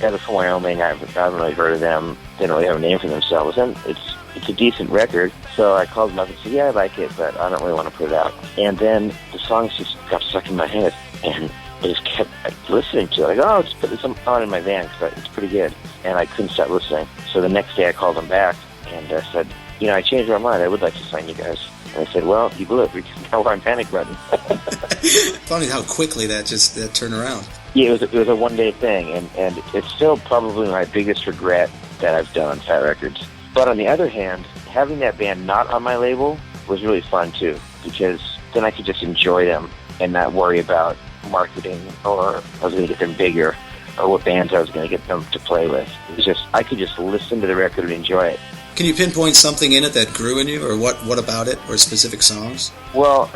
Guys are from Wyoming. I haven't really heard of them. They don't really have a name for themselves, and it's a decent record. So I called them up and said, yeah, I like it, but I don't really want to put it out. And then the songs just got stuck in my head, and I just kept listening to it. Like, oh, just put this on in my van because it's pretty good. And I couldn't stop listening. So the next day I called them back and said, you know, I changed my mind. I would like to sign you guys. And I said, well, you blew it because now we're on Panic Button. Funny how quickly that turned around. Yeah, it was a one-day thing, and it's still probably my biggest regret that I've done on Fat Records. But on the other hand, having that band not on my label was really fun too, because then I could just enjoy them and not worry about marketing or I was going to get them bigger or what bands I was going to get them to play with. It was just, I could just listen to the record and enjoy it. Can you pinpoint something in it that grew in you, or what about it, or specific songs? Well,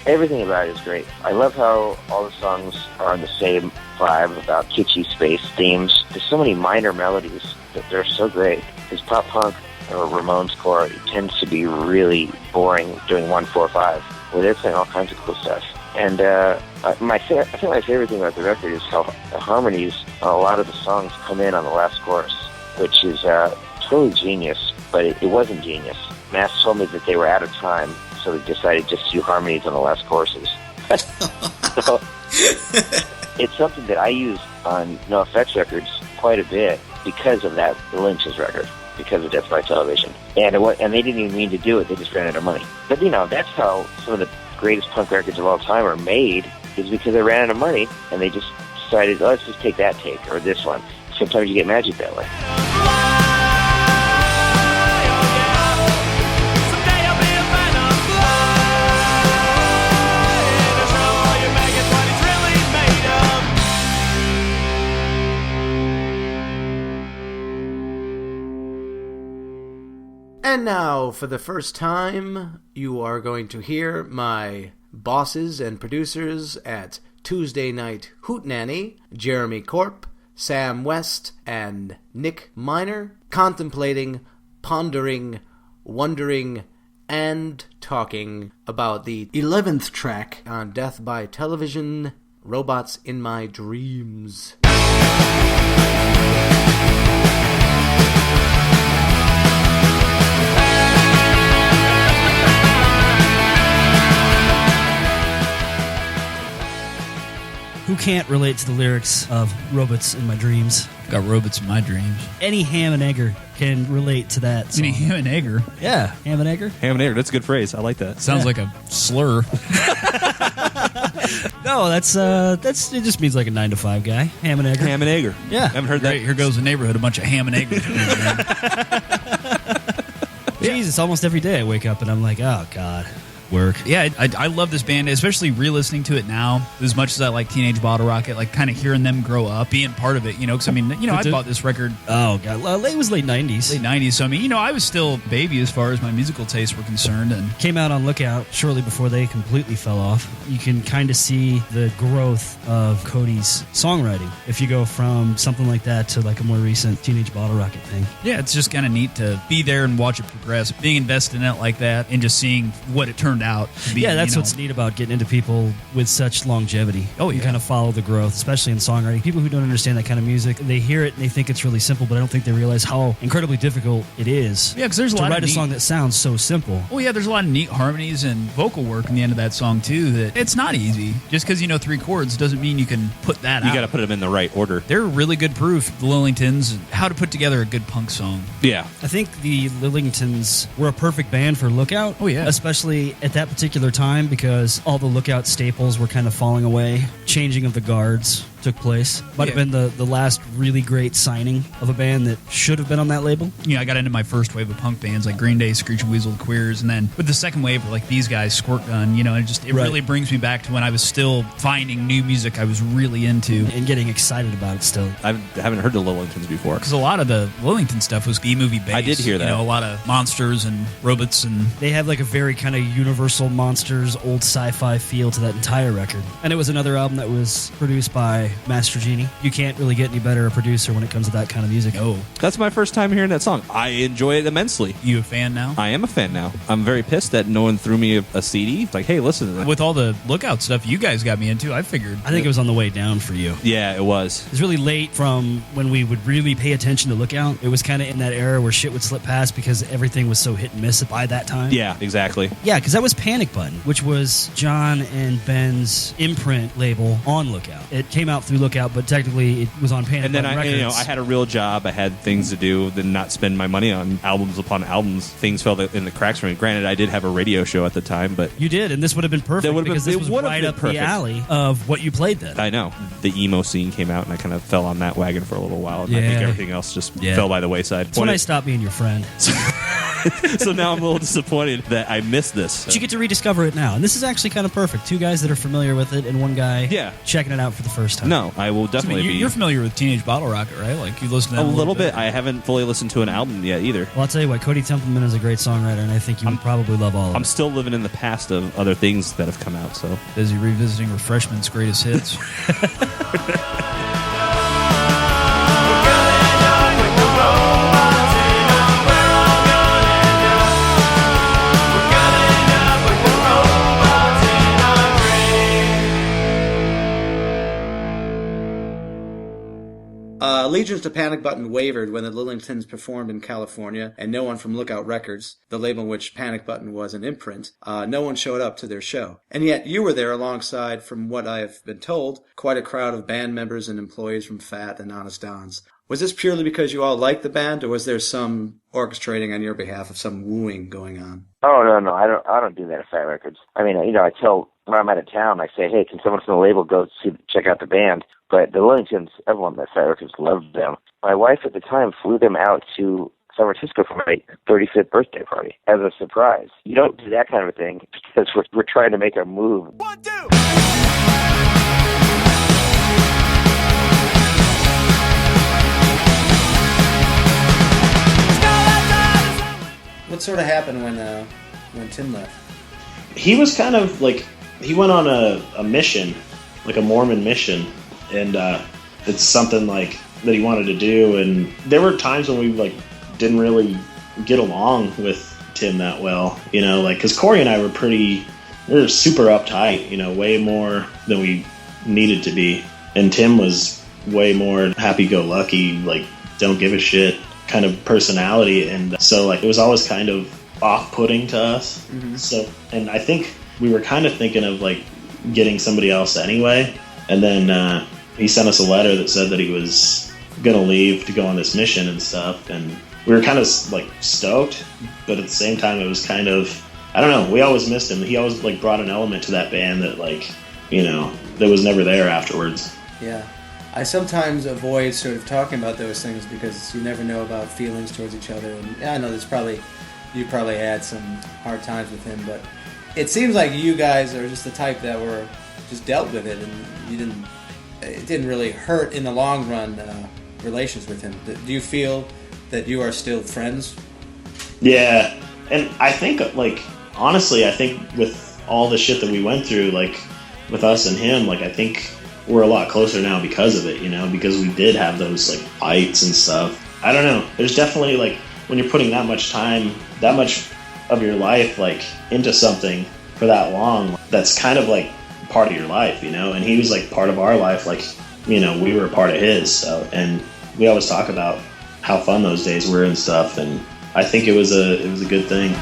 everything about it is great. I love how all the songs are on the same vibe about kitschy space themes. There's so many minor melodies that they're so great. Because pop punk or Ramone's core, it tends to be really boring doing 1-4-5, where they're playing all kinds of cool stuff. And I think my favorite thing about the record is how the harmonies on a lot of the songs come in on the last chorus, which is totally genius, but it wasn't genius. Mass told me that they were out of time, so they decided just to do harmonies on the last choruses. So, it's something that I use on NoFX records quite a bit because of that Lynch's record, because of Death by Television. And they didn't even mean to do it, they just ran out of money. But, you know, that's how some of the greatest punk records of all time are made, is because they ran out of money, and they just decided, oh, let's just take that take, or this one. Sometimes you get magic that way. And now, for the first time, you are going to hear my bosses and producers at Tuesday Night Hootenanny, Jeromy Corp, Sam West, and Nick Miner, contemplating, pondering, wondering, and talking about the 11th track on Death by Television, Robots in My Dreams. Who can't relate to the lyrics of Robots in My Dreams? Got robots in my dreams. Any ham and egger can relate to that song. Any ham and egger? Yeah, ham and egger. Ham and egger, that's a good phrase. I like that. Sounds like a slur. No, that's it just means like a 9-to-5 guy. Ham and egger. Ham and egger. Yeah. Haven't heard that. Here goes the neighborhood, a bunch of ham and eggers. Jeez, it's almost every day I wake up and I'm like, oh, God. work. Yeah, I love this band, especially re-listening to it now. As much as I like Teenage Bottle Rocket, like kind of hearing them grow up, being part of it, because I mean, I bought this record. Oh god, it was late 90s. Late 90s. So I mean, I was still a baby as far as my musical tastes were concerned, and came out on Lookout shortly before they completely fell off. You can kind of see the growth of Kody's songwriting if you go from something like that to like a more recent Teenage Bottle Rocket thing. Yeah, it's just kind of neat to be there and watch it progress, being invested in it like that, and just seeing what it turned out to be. Yeah, that's what's neat about getting into people with such longevity. Oh, yeah. You kind of follow the growth, especially in songwriting. People who don't understand that kind of music, they hear it and they think it's really simple, but I don't think they realize how incredibly difficult it is. Yeah, because there's a lot to write of a song that sounds so simple. Oh yeah, there's a lot of neat harmonies and vocal work in the end of that song too. That it's not easy. Just because you know 3 chords doesn't mean you can put that out. You got to put them in the right order. They're really good proof, the Lillingtons, how to put together a good punk song. Yeah. I think the Lillingtons were a perfect band for Lookout. Oh, yeah. Especially at that particular time because all the Lookout staples were kind of falling away. Changing of the guards took place. Might have been the last really great signing of a band that should have been on that label. Yeah, I got into my first wave of punk bands like Green Day, Screeching Weasel, The Queers, and then with the second wave, like these guys, Squirt Gun, it really brings me back to when I was still finding new music I was really into. And getting excited about it still. I haven't heard the Lillingtons before. Because a lot of the Lillington stuff was B-movie based. I did hear that. A lot of monsters and robots and... They have like a very kind of Universal Monsters, old sci-fi feel to that entire record. And it was another album that was produced by Master Genie. You can't really get any better a producer when it comes to that kind of music. Oh. That's my first time hearing that song. I enjoy it immensely. You a fan now? I am a fan now. I'm very pissed that no one threw me a CD. It's like, hey, listen to that. With all the Lookout stuff you guys got me into, I figured... I think it was on the way down for you. Yeah, it was. It was really late from when we would really pay attention to Lookout. It was kind of in that era where shit would slip past because everything was so hit and miss by that time. Yeah, exactly. Yeah, because that was Panic Button, which was John and Ben's imprint label on Lookout. It came out through Lookout, but technically it was on Panic Button Records. I had a real job. I had things to do, then not spend my money on albums upon albums. Things fell in the cracks for me. Granted, I did have a radio show at the time, but... You did, and this would have been perfect because this was right up the alley of what you played then. I know. The emo scene came out, and I kind of fell on that wagon for a little while, and I think everything else just fell by the wayside. That's when I stopped being your friend. So now I'm a little disappointed that I missed this. But you get to rediscover it now, and this is actually kind of perfect. 2 guys that are familiar with it, and 1 guy checking it out for the first time. No, I will definitely be. You're familiar with Teenage Bottle Rocket, right? Like you listen to them a little bit. I haven't fully listened to an album yet either. Well, I'll tell you what, Kody Templeman is a great songwriter, and I think you would probably love all of it. I'm still living in the past of other things that have come out. So busy revisiting Refreshment's greatest hits. Allegiance to Panic Button wavered when the Lillingtons performed in California, and no one from Lookout Records, the label in which Panic Button was an imprint, no one showed up to their show. And yet you were there alongside, from what I have been told, quite a crowd of band members and employees from Fat and Honest Don's. Was this purely because you all liked the band, or was there some orchestrating on your behalf of some wooing going on? Oh, no, I don't do that at Fat Records. I mean, I tell, when I'm out of town, I say, hey, can someone from the label go check out the band? But the Lillingtons, everyone at Fat Records loved them. My wife at the time flew them out to San Francisco for my 35th birthday party as a surprise. You don't do that kind of a thing because we're trying to make a move. 1, 2! What sort of happened when Tim left? He was kind of like, he went on a mission, like a Mormon mission, and it's something like that he wanted to do. And there were times when we like didn't really get along with Tim that well, because Cory and I were super uptight, way more than we needed to be. And Tim was way more happy-go-lucky, like don't give a shit kind of personality. And so like it was always kind of off-putting to us. Mm-hmm. So, and I think we were kind of thinking of like getting somebody else anyway. And then he sent us a letter that said that he was going to leave to go on this mission and stuff. And we were kind of like stoked, but at the same time it was kind of, I don't know, we always missed him. He always like brought an element to that band that like, that was never there afterwards. Yeah. I sometimes avoid sort of talking about those things because you never know about feelings towards each other. And I know you probably had some hard times with him, but it seems like you guys are just the type that were just dealt with it, and it didn't really hurt in the long run relations with him. Do you feel that you are still friends? Yeah, and I think, like, honestly, I think with all the shit that we went through, like, with us and him, like, I think we're a lot closer now because of it, you know, because we did have those, like, fights and stuff. I don't know. There's definitely, like, when you're putting that much time, that much of your life, like, into something for that long, that's kind of, like, part of your life, you know, and he was, like, part of our life, like, you know, we were a part of his, so, and we always talk about how fun those days were and stuff, and I think it was a good thing.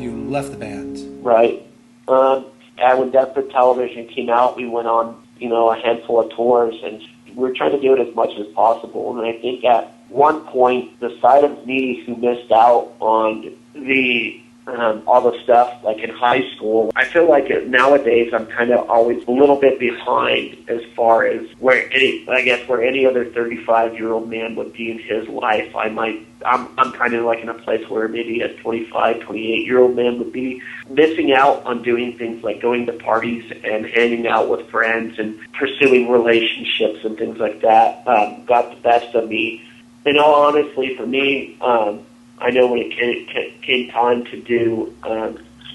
You left the band. Right. And when Death for Television came out, we went on, you know, a handful of tours, and we were trying to do it as much as possible. And I think at one point, the side of me who missed out on the all the stuff like in high school, I feel like nowadays I'm kind of always a little bit behind as far as where any other 35-year-old man would be in his life. I'm kind of like in a place where maybe a 25, 28-year-old man would be, missing out on doing things like going to parties and hanging out with friends and pursuing relationships and things like that. Got the best of me. In all honesty, for me, I know when it came time to do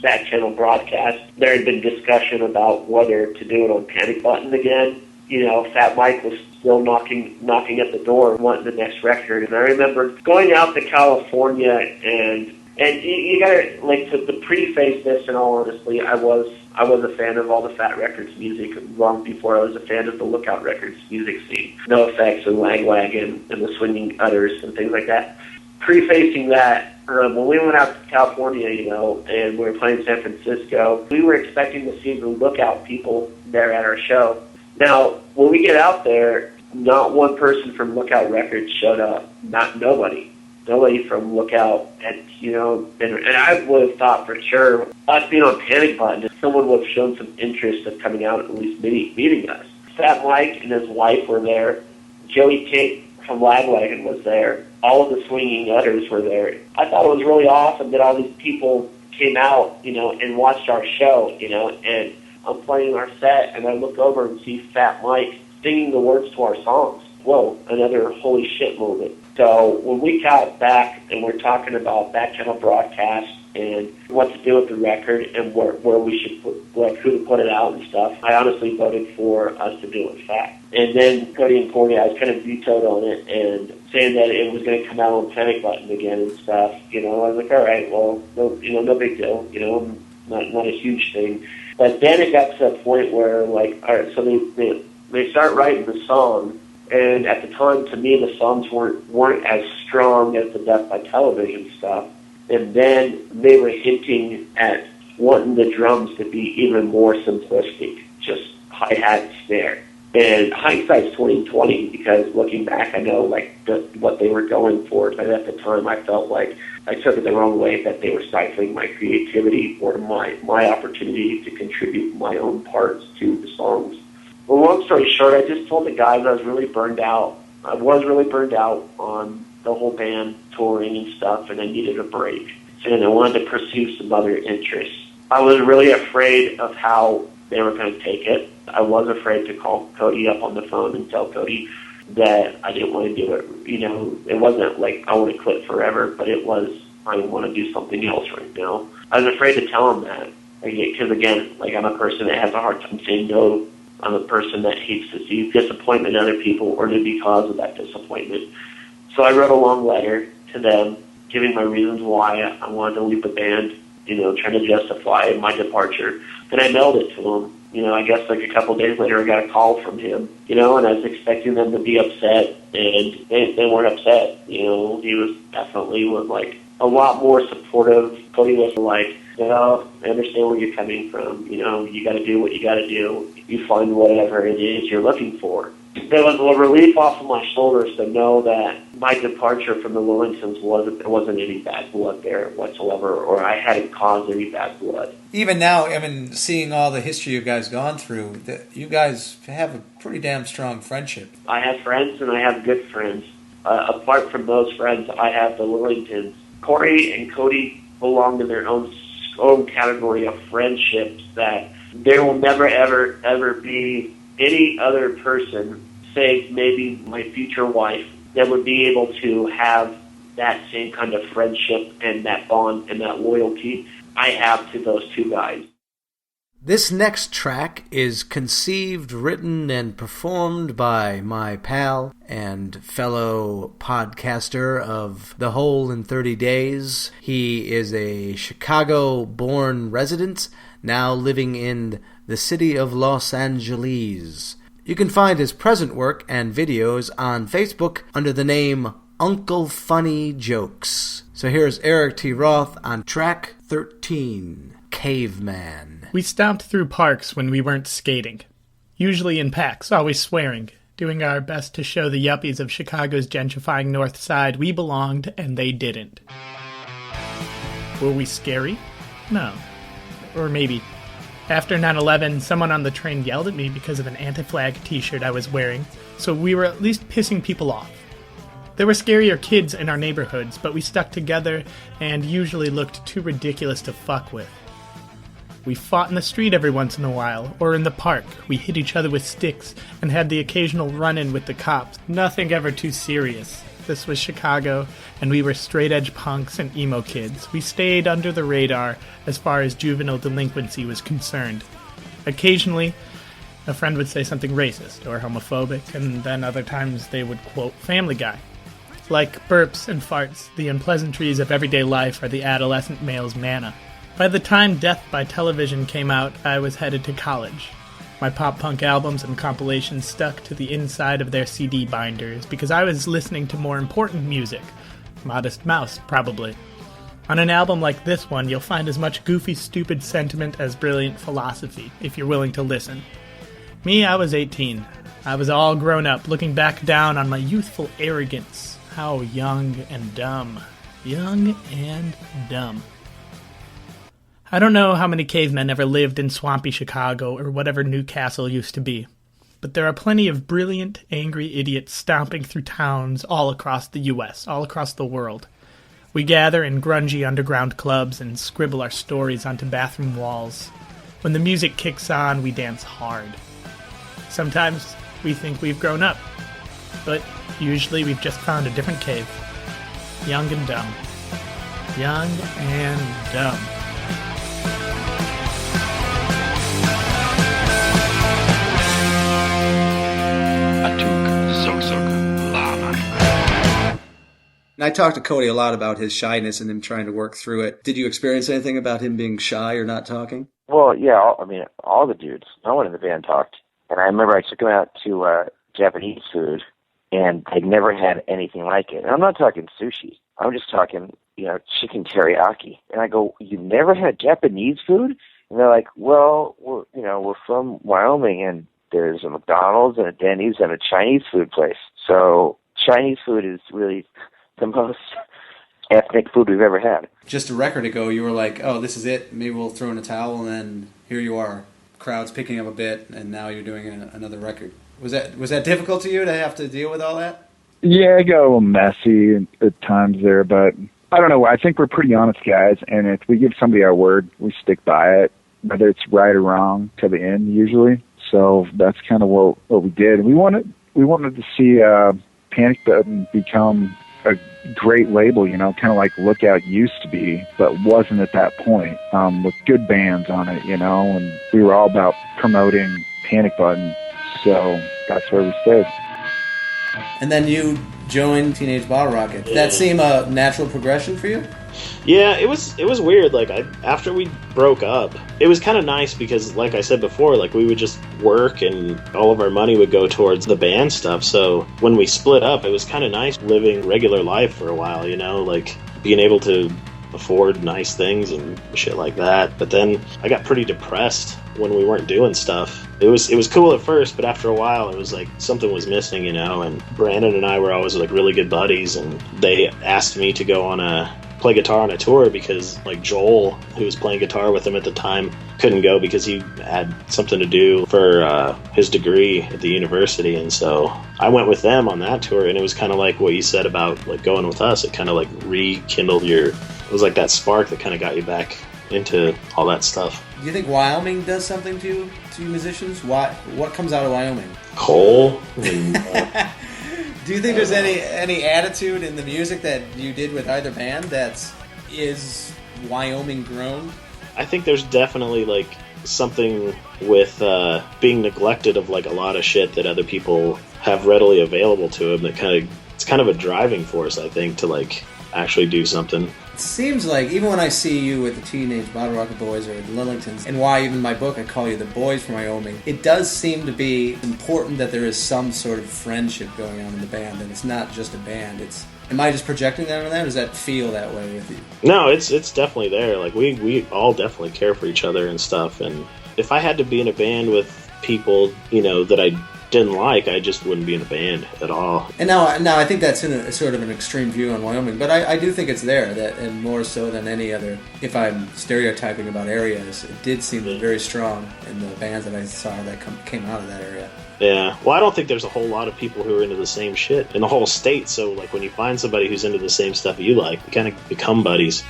back channel broadcast, there had been discussion about whether to do it on Panic Button again. You know, Fat Mike was still knocking at the door, wanting the next record. And I remember going out to California, and you gotta, like, to preface this, in all honesty, I was a fan of all the Fat Records music long before I was a fan of the Lookout Records music scene. No Effects and Lagwagon and the Swinging Utters and things like that. Prefacing that, when we went out to California, you know, and we were playing San Francisco, we were expecting to see the Lookout people there at our show. Now, when we get out there, not one person from Lookout Records showed up. Nobody from Lookout. And, you know, and I would have thought for sure, us being on Panic Button, if someone would have shown some interest of coming out and at least meeting us. Fat Mike and his wife were there. Joey Tate from Lagwagon was there. All of the Swinging Utters were there. I thought it was really awesome that all these people came out, you know, and watched our show, you know, and I'm playing our set, and I look over and see Fat Mike singing the words to our songs. Whoa, another holy shit moment. So when we got back and we're talking about back channel broadcast and what to do with the record and where we should put, like, who to put it out and stuff, I honestly voted for us to do it Fat. And then Kody and Cory, I was kind of vetoed on it and saying that it was going to come out on Panic Button again and stuff. You know, I was like, all right, well, no big deal. You know, not a huge thing. But then it got to a point where, like, all right, so they start writing the song, and at the time, to me, the songs weren't as strong as the Death by Television stuff. And then they were hinting at wanting the drums to be even more simplistic, just hi-hat, snare. And hindsight's 20/20, because looking back, I know, like, what they were going for. But at the time, I felt like I took it the wrong way, that they were stifling my creativity or my opportunity to contribute my own parts to the songs. Well, long story short, I just told the guys I was really burned out. I was really burned out on the whole band touring and stuff, and I needed a break. And I wanted to pursue some other interests. I was really afraid of how they were going to take it. I was afraid to call Kody up on the phone and tell Kody that I didn't want to do it. You know, it wasn't like I want to quit forever, but it was I want to do something else right now. I was afraid to tell him that, because again, like, I'm a person that has a hard time saying no. I'm a person that hates to see disappointment in other people or to be cause of that disappointment. So I wrote a long letter to them, giving my reasons why I wanted to leave the band, you know, trying to justify my departure. And I mailed it to them. You know, I guess like a couple of days later, I got a call from him, you know, and I was expecting them to be upset, and they weren't upset. You know, he was like a lot more supportive. Kody was like, you know, I understand where you're coming from. You know, you got to do what you got to do. You find whatever it is you're looking for. There was a relief off of my shoulders to know that my departure from the Lillingtons wasn't any bad blood there whatsoever, or I hadn't caused any bad blood. Even now, I mean, seeing all the history you guys gone through, you guys have a pretty damn strong friendship. I have friends, and I have good friends. apart from those friends, I have the Lillingtons. Cory and Kody belong in their own category of friendships that there will never, ever be any other person, save maybe my future wife, that would be able to have that same kind of friendship and that bond and that loyalty I have to those two guys. This next track is conceived, written, and performed by my pal and fellow podcaster of The Hole in 30 Days. He is a Chicago-born resident, now living in the city of Los Angeles. You can find his present work and videos on Facebook under the name Uncle Funny Jokes. So here's Eric T. Roth on track 13, Caveman. We stomped through parks when we weren't skating, usually in packs, always swearing, doing our best to show the yuppies of Chicago's gentrifying north side we belonged and they didn't. Were we scary? No. Or maybe. After 9/11, someone on the train yelled at me because of an anti-flag t-shirt I was wearing, so we were at least pissing people off. There were scarier kids in our neighborhoods, but we stuck together and usually looked too ridiculous to fuck with. We fought in the street every once in a while, or in the park. We hit each other with sticks and had the occasional run-in with the cops. Nothing ever too serious. This was Chicago, and we were straight-edge punks and emo kids. We stayed under the radar as far as juvenile delinquency was concerned. Occasionally, a friend would say something racist or homophobic, and then other times they would quote Family Guy. Like burps and farts, the unpleasantries of everyday life are the adolescent male's manna. By the time Death by Television came out, I was headed to college. My pop-punk albums and compilations stuck to the inside of their CD binders because I was listening to more important music. Modest Mouse, probably. On an album like this one, you'll find as much goofy, stupid sentiment as brilliant philosophy, if you're willing to listen. Me, I was 18. I was all grown up, looking back down on my youthful arrogance. How young and dumb. Young and dumb. I don't know how many cavemen ever lived in swampy Chicago or whatever Newcastle used to be, but there are plenty of brilliant, angry idiots stomping through towns all across the U.S., all across the world. We gather in grungy underground clubs and scribble our stories onto bathroom walls. When the music kicks on, we dance hard. Sometimes we think we've grown up, but usually we've just found a different cave. Young and dumb. Young and dumb. And I talked to Kody a lot about his shyness and him trying to work through it. Did you experience anything about him being shy or not talking? Well, yeah, all the dudes. No one in the band talked. And I remember I took him out to Japanese food, and they'd never had anything like it. And I'm not talking sushi. I'm just talking, chicken teriyaki. And I go, you never had Japanese food? And they're like, well, we're from Wyoming, and there's a McDonald's and a Denny's and a Chinese food place. So Chinese food is really the most ethnic food we've ever had. Just a record ago, you were like, oh, this is it. Maybe we'll throw in a towel, and then here you are. Crowd's picking up a bit, and now you're doing another record. Was that difficult to you to have to deal with all that? Yeah, it got a little messy at times there, but I don't know. I think we're pretty honest guys, and if we give somebody our word, we stick by it, whether it's right or wrong, to the end usually. So that's kind of what we did. We wanted to see Panic Button become a great label, kind of like Lookout used to be, but wasn't at that point, with good bands on it, and we were all about promoting Panic Button, so that's where we stayed. And then you joined Teenage Bottle Rocket. Did that seem a natural progression for you? Yeah, it was weird. Like, after we broke up, it was kind of nice because, like I said before, like, we would just work and all of our money would go towards the band stuff. So when we split up, it was kind of nice living regular life for a while, like being able to afford nice things and shit like that. But then I got pretty depressed when we weren't doing stuff. It was cool at first, but after a while, it was like something was missing, and Brandon and I were always like really good buddies, and they asked me to go on a play guitar on a tour because like Joel, who was playing guitar with him at the time, couldn't go because he had something to do for his degree at the university. And so I went with them on that tour, and it was kind of like what you said about like going with us. It kind of like rekindled it was like that spark that kind of got you back into all that stuff. Do you think Wyoming does something to you musicians? What comes out of Wyoming? Coal. And, do you think there's any attitude in the music that you did with either band that is Wyoming grown? I think there's definitely like something with being neglected of like a lot of shit that other people have readily available to them that it's kind of a driving force, I think, to like actually do something. It seems like, even when I see you with the Teenage Bottle Rocket Boys or the Lillingtons, and why even in my book I call you the Boys from Wyoming, it does seem to be important that there is some sort of friendship going on in the band, and it's not just a band. Am I just projecting that on that, or does that feel that way with you? No, it's definitely there. Like, we all definitely care for each other and stuff, and if I had to be in a band with people, that I didn't like, I just wouldn't be in a band at all. And now I think that's in a sort of an extreme view on Wyoming, but I do think it's there, and more so than any other. If I'm stereotyping about areas, it did seem very strong in the bands that I saw that came out of that area. Yeah, well, I don't think there's a whole lot of people who are into the same shit in the whole state, so like when you find somebody who's into the same stuff you like, you kind of become buddies.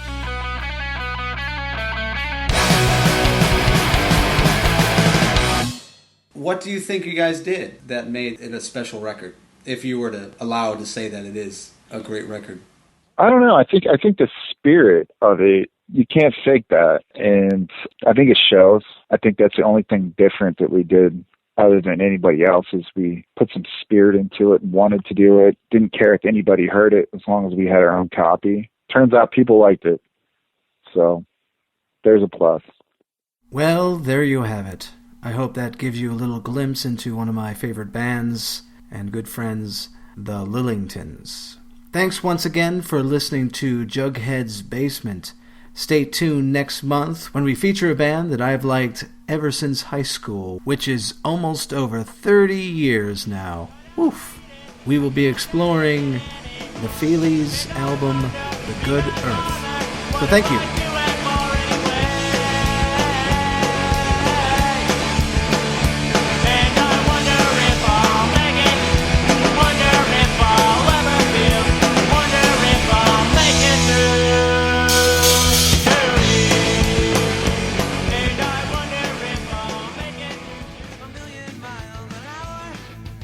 What do you think you guys did that made it a special record, if you were to allow to say that it is a great record? I don't know. I think the spirit of it, you can't fake that, and I think it shows. I think that's the only thing different that we did other than anybody else, is we put some spirit into it and wanted to do it. Didn't care if anybody heard it as long as we had our own copy. Turns out people liked it. So there's a plus. Well, there you have it. I hope that gives you a little glimpse into one of my favorite bands and good friends, the Lillingtons. Thanks once again for listening to Jughead's Basement. Stay tuned next month when we feature a band that I've liked ever since high school, which is almost over 30 years now. Woof! We will be exploring the Feelies album, The Good Earth. So thank you.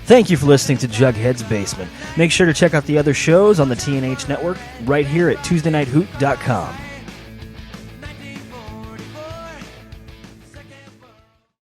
Thank you for listening to Jughead's Basement. Make sure to check out the other shows on the TNH network right here at TuesdayNightHoot.com.